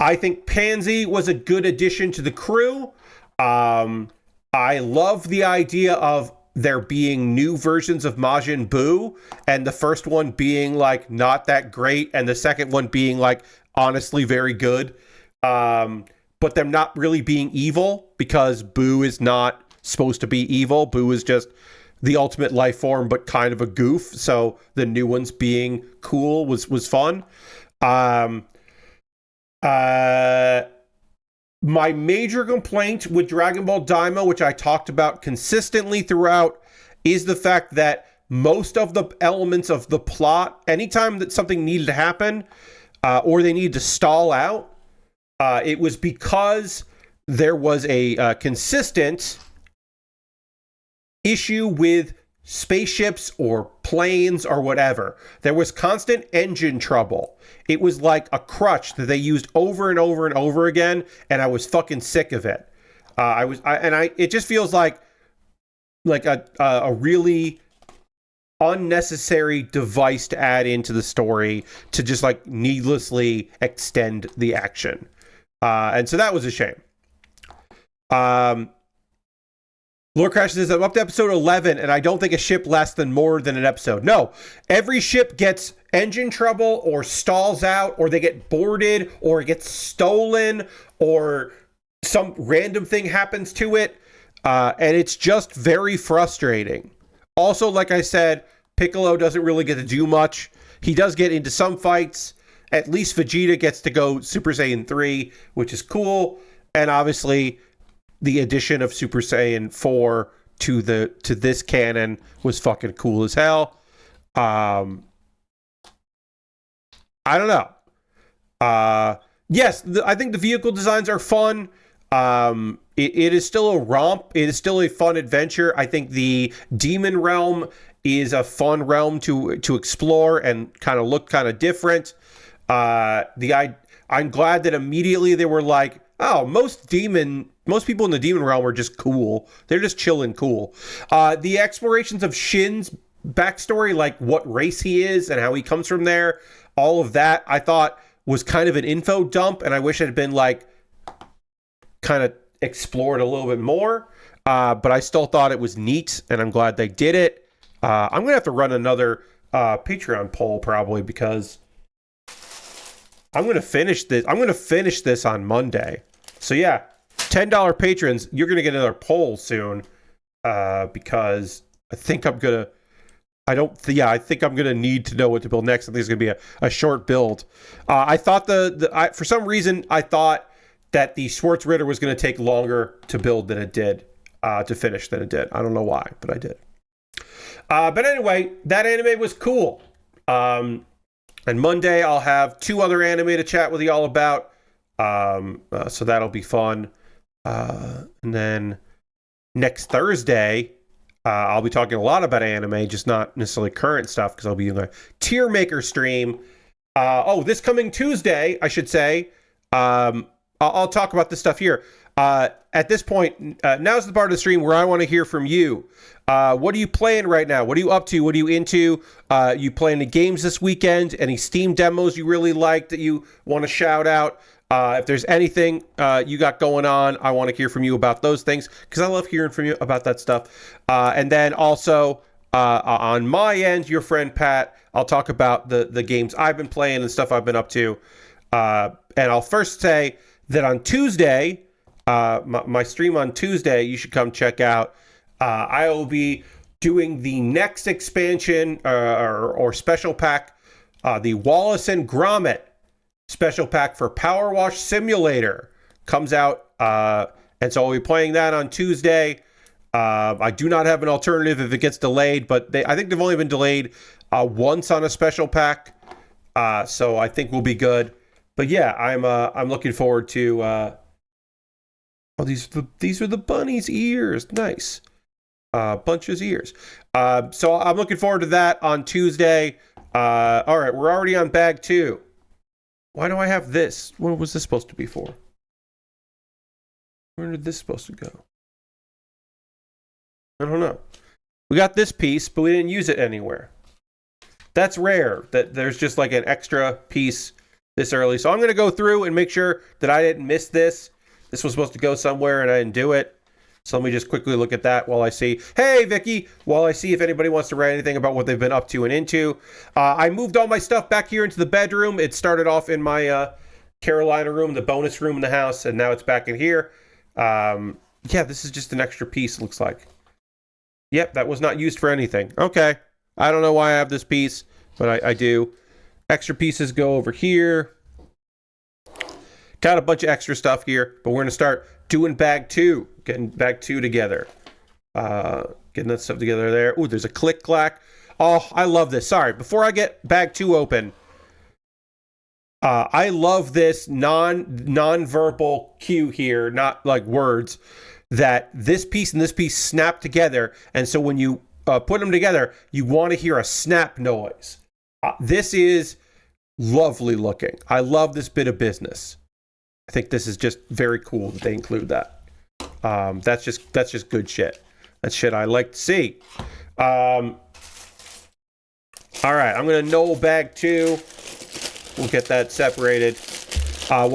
I think Pansy was a good addition to the crew. I love the idea of there being new versions of Majin Buu, and the first one being like not that great, and the second one being like honestly very good. But them not really being evil, because Buu is not supposed to be evil. Buu is just the ultimate life form, but kind of a goof. So the new ones being cool was fun. My major complaint with Dragon Ball Daima, which I talked about consistently throughout, is the fact that most of the elements of the plot, anytime that something needed to happen, or they needed to stall out, it was because there was a consistent issue with spaceships or planes or whatever. There was constant engine trouble. It was like a crutch that they used over and over and over again, and I was fucking sick of it. It just feels like a really unnecessary device to add into the story to just like needlessly extend the action. And so that was a shame. Lord Crash says, I'm up to episode 11, and I don't think a ship lasts more than an episode. No, every ship gets engine trouble, or stalls out, or they get boarded, or it gets stolen, or some random thing happens to it, and it's just very frustrating. Also, like I said, Piccolo doesn't really get to do much. He does get into some fights. At least Vegeta gets to go Super Saiyan 3, which is cool, and obviously the addition of Super Saiyan 4 to this canon was fucking cool as hell. I don't know. Yes, I think the vehicle designs are fun. It is still a romp. It is still a fun adventure. I think the Demon Realm is a fun realm to explore and kind of look kind of different. I'm glad that immediately they were like, oh, most people in the Demon Realm are just cool. They're just chilling cool. The explorations of Shin's backstory, like what race he is and how he comes from there, all of that, I thought was kind of an info dump, and I wish it had been like kind of explored a little bit more. But I still thought it was neat, and I'm glad they did it. I'm going to have to run another Patreon poll probably, because I'm going to finish this. I'm going to finish this on Monday. So yeah, $10 patrons, you're going to get another poll soon, because I think I'm going to need to know what to build next. I think it's going to be a short build. I thought for some reason, I thought that the Schwarzritter was going to take longer to build than it did, to finish than it did. I don't know why, but I did. But anyway, that anime was cool. And Monday I'll have 2 other anime to chat with you all about. So that'll be fun. And then next Thursday, I'll be talking a lot about anime, just not necessarily current stuff, because I'll be doing a tier maker stream. This coming Tuesday, I should say. I'll talk about this stuff here. At this point, now's the part of the stream where I want to hear from you. What are you playing right now? What are you up to? What are you into? You playing any games this weekend? Any Steam demos you really like that you want to shout out? If there's anything you got going on, I want to hear from you about those things because I love hearing from you about that stuff. And then also on my end, your friend Pat, I'll talk about the games I've been playing and stuff I've been up to. And I'll first say that on Tuesday, my stream on Tuesday, you should come check out. I will be doing the next expansion or special pack, the Wallace and Gromit special pack for Power Wash Simulator comes out. And so I'll be playing that on Tuesday. I do not have an alternative if it gets delayed, but I think they've only been delayed once on a special pack. So I think we'll be good. But yeah, I'm looking forward to. Oh, these are the bunny's ears. Nice. Bunch's ears. So I'm looking forward to that on Tuesday. All right, we're already on bag 2. Why do I have this? What was this supposed to be for? Where did this supposed to go? I don't know. We got this piece, but we didn't use it anywhere. That's rare, that there's just like an extra piece this early. So I'm going to go through and make sure that I didn't miss this. This was supposed to go somewhere and I didn't do it. So let me just quickly look at that while I see. Hey, Vicky! While I see if anybody wants to write anything about what they've been up to and into. I moved all my stuff back here into the bedroom. It started off in my Carolina room, the bonus room in the house, and now it's back in here. Yeah, this is just an extra piece, looks like. Yep, that was not used for anything. Okay. I don't know why I have this piece, but I do. Extra pieces go over here. Got a bunch of extra stuff here, but we're going to start doing bag 2. Getting bag 2 together. Getting that stuff together there. Ooh, there's a click-clack. Oh, I love this. Sorry, before I get bag 2 open, I love this non-verbal cue here, not like words, that this piece and this piece snap together, and so when you put them together, you want to hear a snap noise. This is lovely looking. I love this bit of business. I think this is just very cool that they include that. That's just good shit. That's shit I like to see. All right, I'm gonna know bag 2. We'll get that separated. So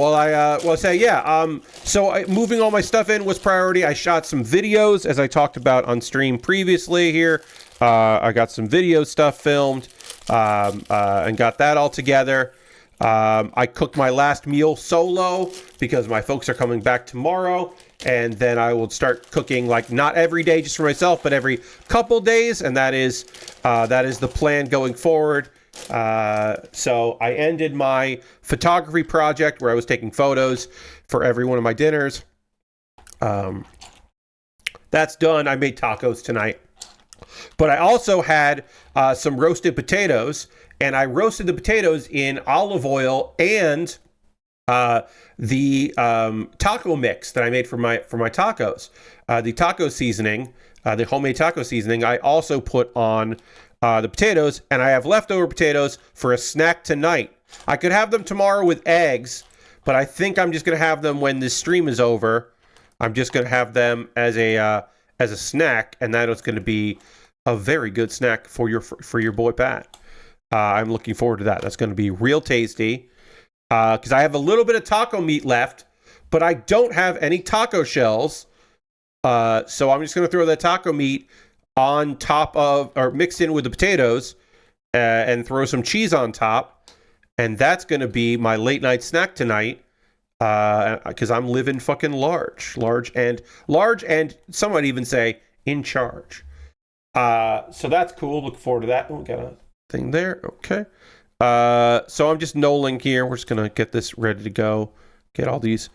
moving all my stuff in was priority. I shot some videos, as I talked about on stream previously here. I got some video stuff filmed and got that all together. I cooked my last meal solo because my folks are coming back tomorrow. And then I will start cooking, like, not every day just for myself, but every couple days. And that is the plan going forward. So I ended my photography project where I was taking photos for every one of my dinners. That's done. I made tacos tonight. But I also had some roasted potatoes, and I roasted the potatoes in olive oil and the taco mix that I made for my tacos. The taco seasoning, the homemade taco seasoning, I also put on the potatoes, and I have leftover potatoes for a snack tonight. I could have them tomorrow with eggs, but I think I'm just going to have them when this stream is over. I'm just going to have them as a snack, and that is going to be a very good snack for your boy Pat. I'm looking forward to that. That's going to be real tasty. Because I have a little bit of taco meat left, but I don't have any taco shells. So I'm just going to throw that taco meat on top of, or mixed in with the potatoes, and throw some cheese on top. And that's going to be my late night snack tonight. Because I'm living fucking large, and some might even say in charge. So that's cool. Look forward to that. We'll get a thing there. Okay. So I'm just knolling here. We're just going to get this ready to go. Get all these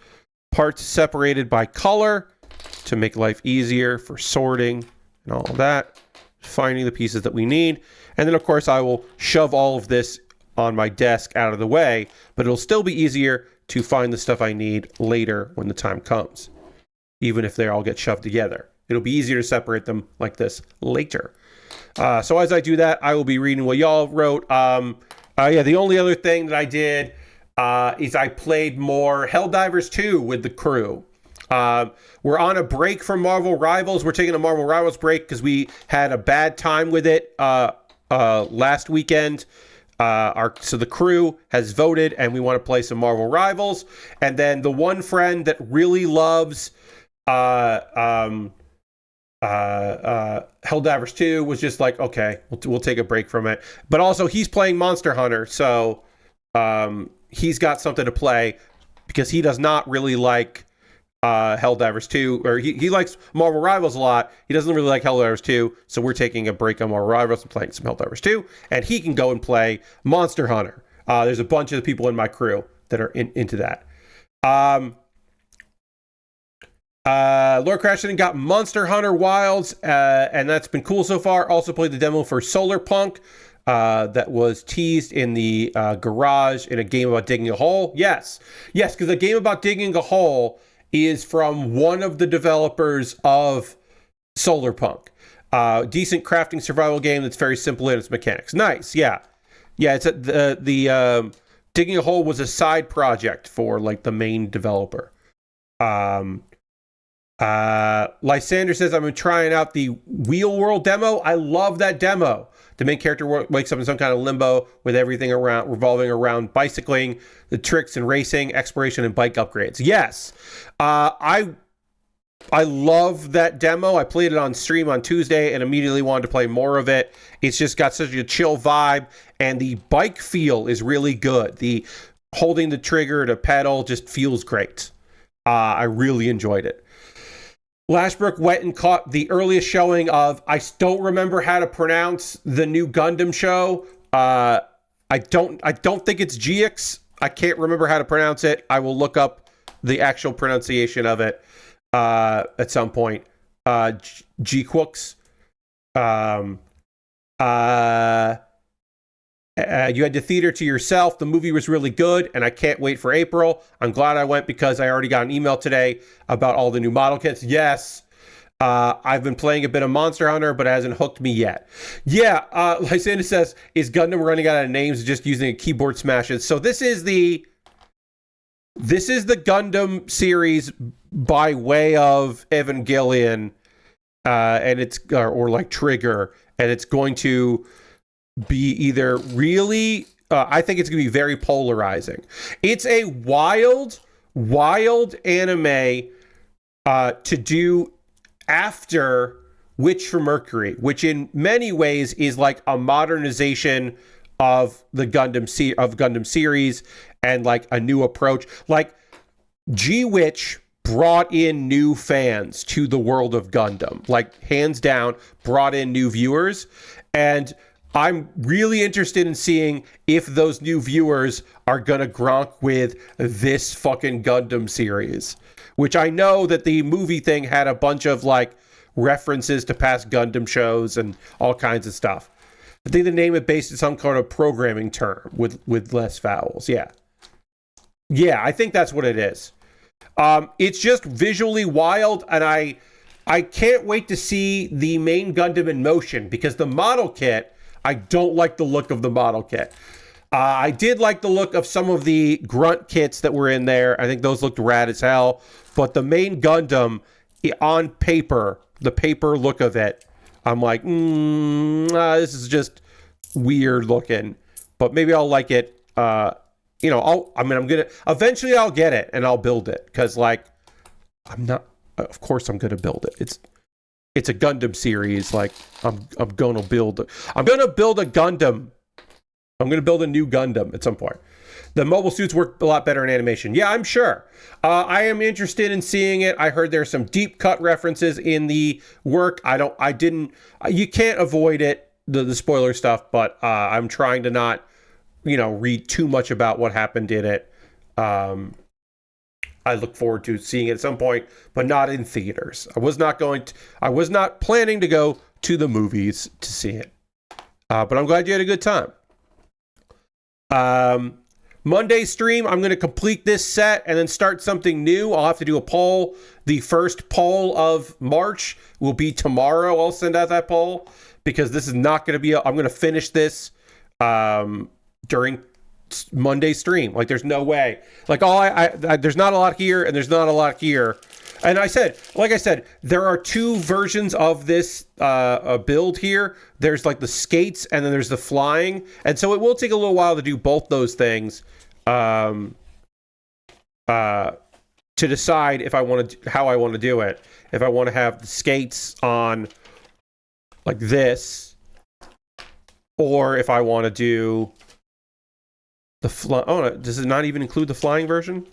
parts separated by color to make life easier for sorting and all of that. Finding the pieces that we need. And then, of course, I will shove all of this on my desk out of the way, but it'll still be easier to find the stuff I need later when the time comes. Even if they all get shoved together. It'll be easier to separate them like this later. So as I do that, I will be reading what y'all wrote. The only other thing that I did is I played more Helldivers 2 with the crew. We're on a break from Marvel Rivals. We're taking a Marvel Rivals break because we had a bad time with it last weekend. So the crew has voted, and we want to play some Marvel Rivals. And then the one friend that really loves Helldivers 2 was just like, okay, we'll take a break from it. But also, he's playing Monster Hunter, so he's got something to play because he does not really like Helldivers 2, or he likes Marvel Rivals a lot. He doesn't really like Helldivers 2, so we're taking a break on Marvel Rivals and playing some Helldivers 2, and he can go and play Monster Hunter. There's a bunch of the people in my crew that are into that. Lord Crashton got Monster Hunter Wilds, and that's been cool so far. Also played the demo for Solar Punk that was teased in the garage in a game about digging a hole. Yes, because the game about digging a hole is from one of the developers of Solarpunk. Decent crafting survival game that's very simple in its mechanics. Nice, yeah. It's the digging a hole was a side project for like the main developer. Lysander says, I'm trying out the Wheel World demo. I love that demo. The main character wakes up in some kind of limbo with everything revolving around bicycling, the tricks and racing, exploration, and bike upgrades. Yes. I love that demo. I played it on stream on Tuesday and immediately wanted to play more of it. It's just got such a chill vibe, and the bike feel is really good. The holding the trigger to pedal just feels great. I really enjoyed it. Lashbrook went and caught the earliest showing of, I don't remember how to pronounce the new Gundam show. I don't think it's GX. I can't remember how to pronounce it. I will look up the actual pronunciation of it at some point. G-Quooks. You had the theater to yourself. The movie was really good, and I can't wait for April. I'm glad I went because I already got an email today about all the new model kits. Yes, I've been playing a bit of Monster Hunter, but it hasn't hooked me yet. Yeah, Lysander says, is Gundam running out of names just using a keyboard smashes? So this is the Gundam series by way of Evangelion, and it's or like Trigger, and it's going to be either really I think it's gonna be very polarizing. It's a wild anime to do after Witch from Mercury, which in many ways is like a modernization of the Gundam series and like a new approach. Like G-Witch brought in new fans to the world of Gundam, like hands down brought in new viewers, and I'm really interested in seeing if those new viewers are gonna gronk with this fucking Gundam series, which I know that the movie thing had a bunch of like references to past Gundam shows and all kinds of stuff. I think the name is based on some kind of programming term with less vowels. Yeah, I think that's what it is. It's just visually wild, and I can't wait to see the main Gundam in motion, because the model kit, I don't like the look of the model kit. I did like the look of some of the grunt kits that were in there. I think those looked rad as hell. But the main Gundam, on paper, the paper look of it, I'm like, this is just weird looking. But maybe I'll like it. Eventually I'll get it and I'll build it. Because, like, of course I'm going to build it. It's a Gundam series. Like, I'm gonna build a Gundam. I'm gonna build a new Gundam at some point. The mobile suits work a lot better in animation. Yeah, I'm sure. I am interested in seeing it. I heard there's some deep cut references in the work. You can't avoid it, the spoiler stuff, but I'm trying to not, read too much about what happened in it. I look forward to seeing it at some point, but not in theaters. I was not planning to go to the movies to see it. But I'm glad you had a good time. Monday stream, I'm going to complete this set and then start something new. I'll have to do a poll. The first poll of March will be tomorrow. I'll send out that poll because this is not going to be, I'm going to finish this during Monday stream. Like, there's no way. Like, there's not a lot here and there's not a lot here. And like I said, there are two versions of this build here. There's like the skates, and then there's the flying. And so it will take a little while to do both those things to decide if I want to how I want to do it. If I want to have the skates on like this, or if I want to do the does it not even include the flying version?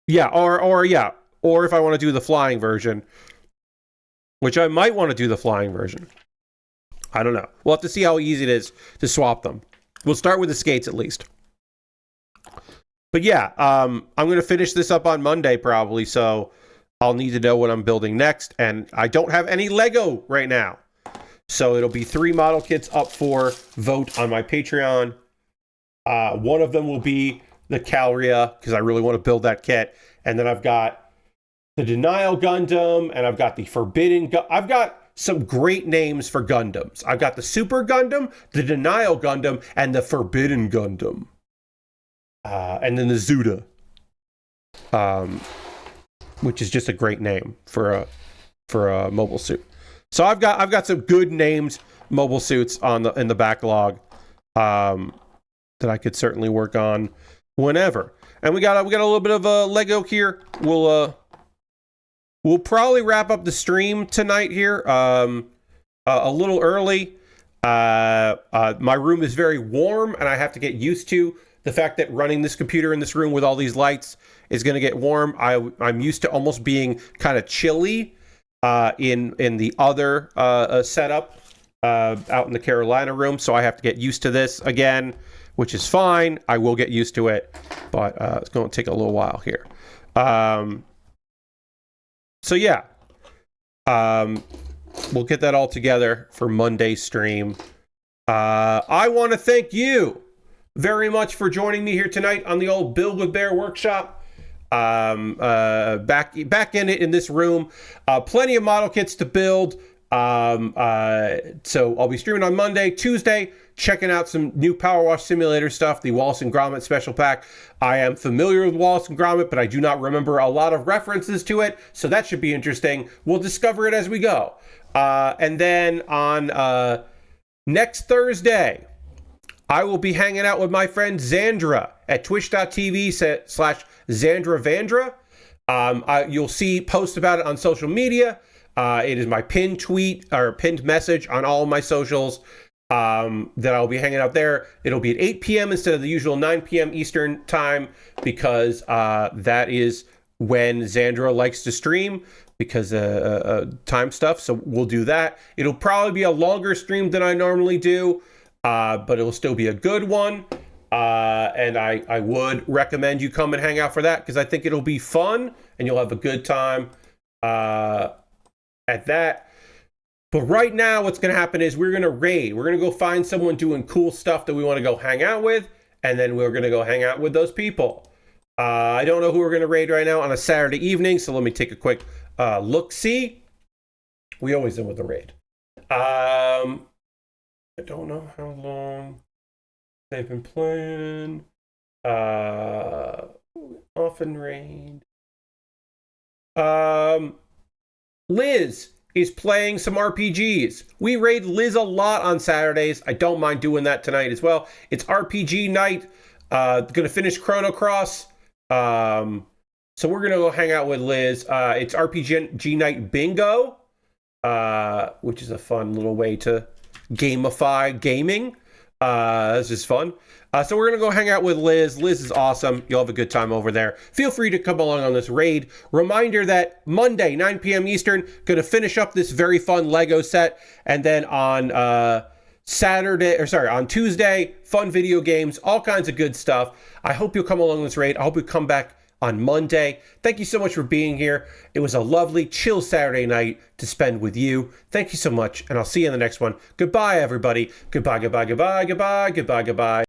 Yeah, or if I want to do the flying version, which I might want to do the flying version. I don't know. We'll have to see how easy it is to swap them. We'll start with the skates at least. But yeah, I'm going to finish this up on Monday probably, so I'll need to know what I'm building next. And I don't have any Lego right now. So it'll be 3 model kits up for vote on my Patreon. One of them will be the Calria, because I really want to build that kit. And then I've got the Denial Gundam, and I've got the Forbidden I've got some great names for Gundams. I've got the Super Gundam, the Denial Gundam, and the Forbidden Gundam. And then the Zuda. Which is just a great name for a mobile suit. So I've got some good named mobile suits in the backlog that I could certainly work on whenever. And we got a little bit of a Lego here. We'll probably wrap up the stream tonight here a little early. My room is very warm, and I have to get used to the fact that running this computer in this room with all these lights is going to get warm. I'm used to almost being kind of chilly in the other setup out in the Carolina room, so I have to get used to this again, which is fine. I will get used to it, but it's going to take a little while here. So yeah, we'll get that all together for Monday's stream. I want to thank you very much for joining me here tonight on the old Build with Bear workshop. Back in this room. Plenty of model kits to build. So I'll be streaming on Monday. Tuesday, checking out some new Power Wash Simulator stuff, the Wallace and Gromit special pack. I am familiar with Wallace and Gromit, but I do not remember a lot of references to it, so that should be interesting. We'll discover it as we go. And then on next Thursday, I will be hanging out with my friend Xandra at twitch.tv/XandraVandra. You'll see posts about it on social media. It is my pinned tweet or pinned message on all of my socials that I'll be hanging out there. It'll be at 8 p.m. instead of the usual 9 p.m. Eastern time, because that is when Xandra likes to stream, because time stuff. So we'll do that. It'll probably be a longer stream than I normally do, but it'll still be a good one. And I would recommend you come and hang out for that, because I think it'll be fun and you'll have a good time at that. But right now, what's going to happen is we're going to raid. We're going to go find someone doing cool stuff that we want to go hang out with, and then we're going to go hang out with those people. I don't know who we're going to raid right now on a Saturday evening, so let me take a quick look-see. We always end with a raid. I don't know how long they've been playing. Often raid. Liz is playing some RPGs. We raid Liz a lot on Saturdays. I don't mind doing that tonight as well. It's RPG night. Gonna finish Chrono Cross. So we're gonna go hang out with Liz. It's RPG night bingo, which is a fun little way to gamify gaming. This is fun. So we're going to go hang out with Liz. Liz is awesome. You'll have a good time over there. Feel free to come along on this raid. Reminder that Monday, 9 p.m. Eastern, going to finish up this very fun Lego set. And then on on Tuesday, fun video games, all kinds of good stuff. I hope you'll come along this raid. I hope you come back on Monday. Thank you so much for being here. It was a lovely, chill Saturday night to spend with you. Thank you so much, and I'll see you in the next one. Goodbye, everybody. Goodbye, goodbye, goodbye, goodbye, goodbye, goodbye.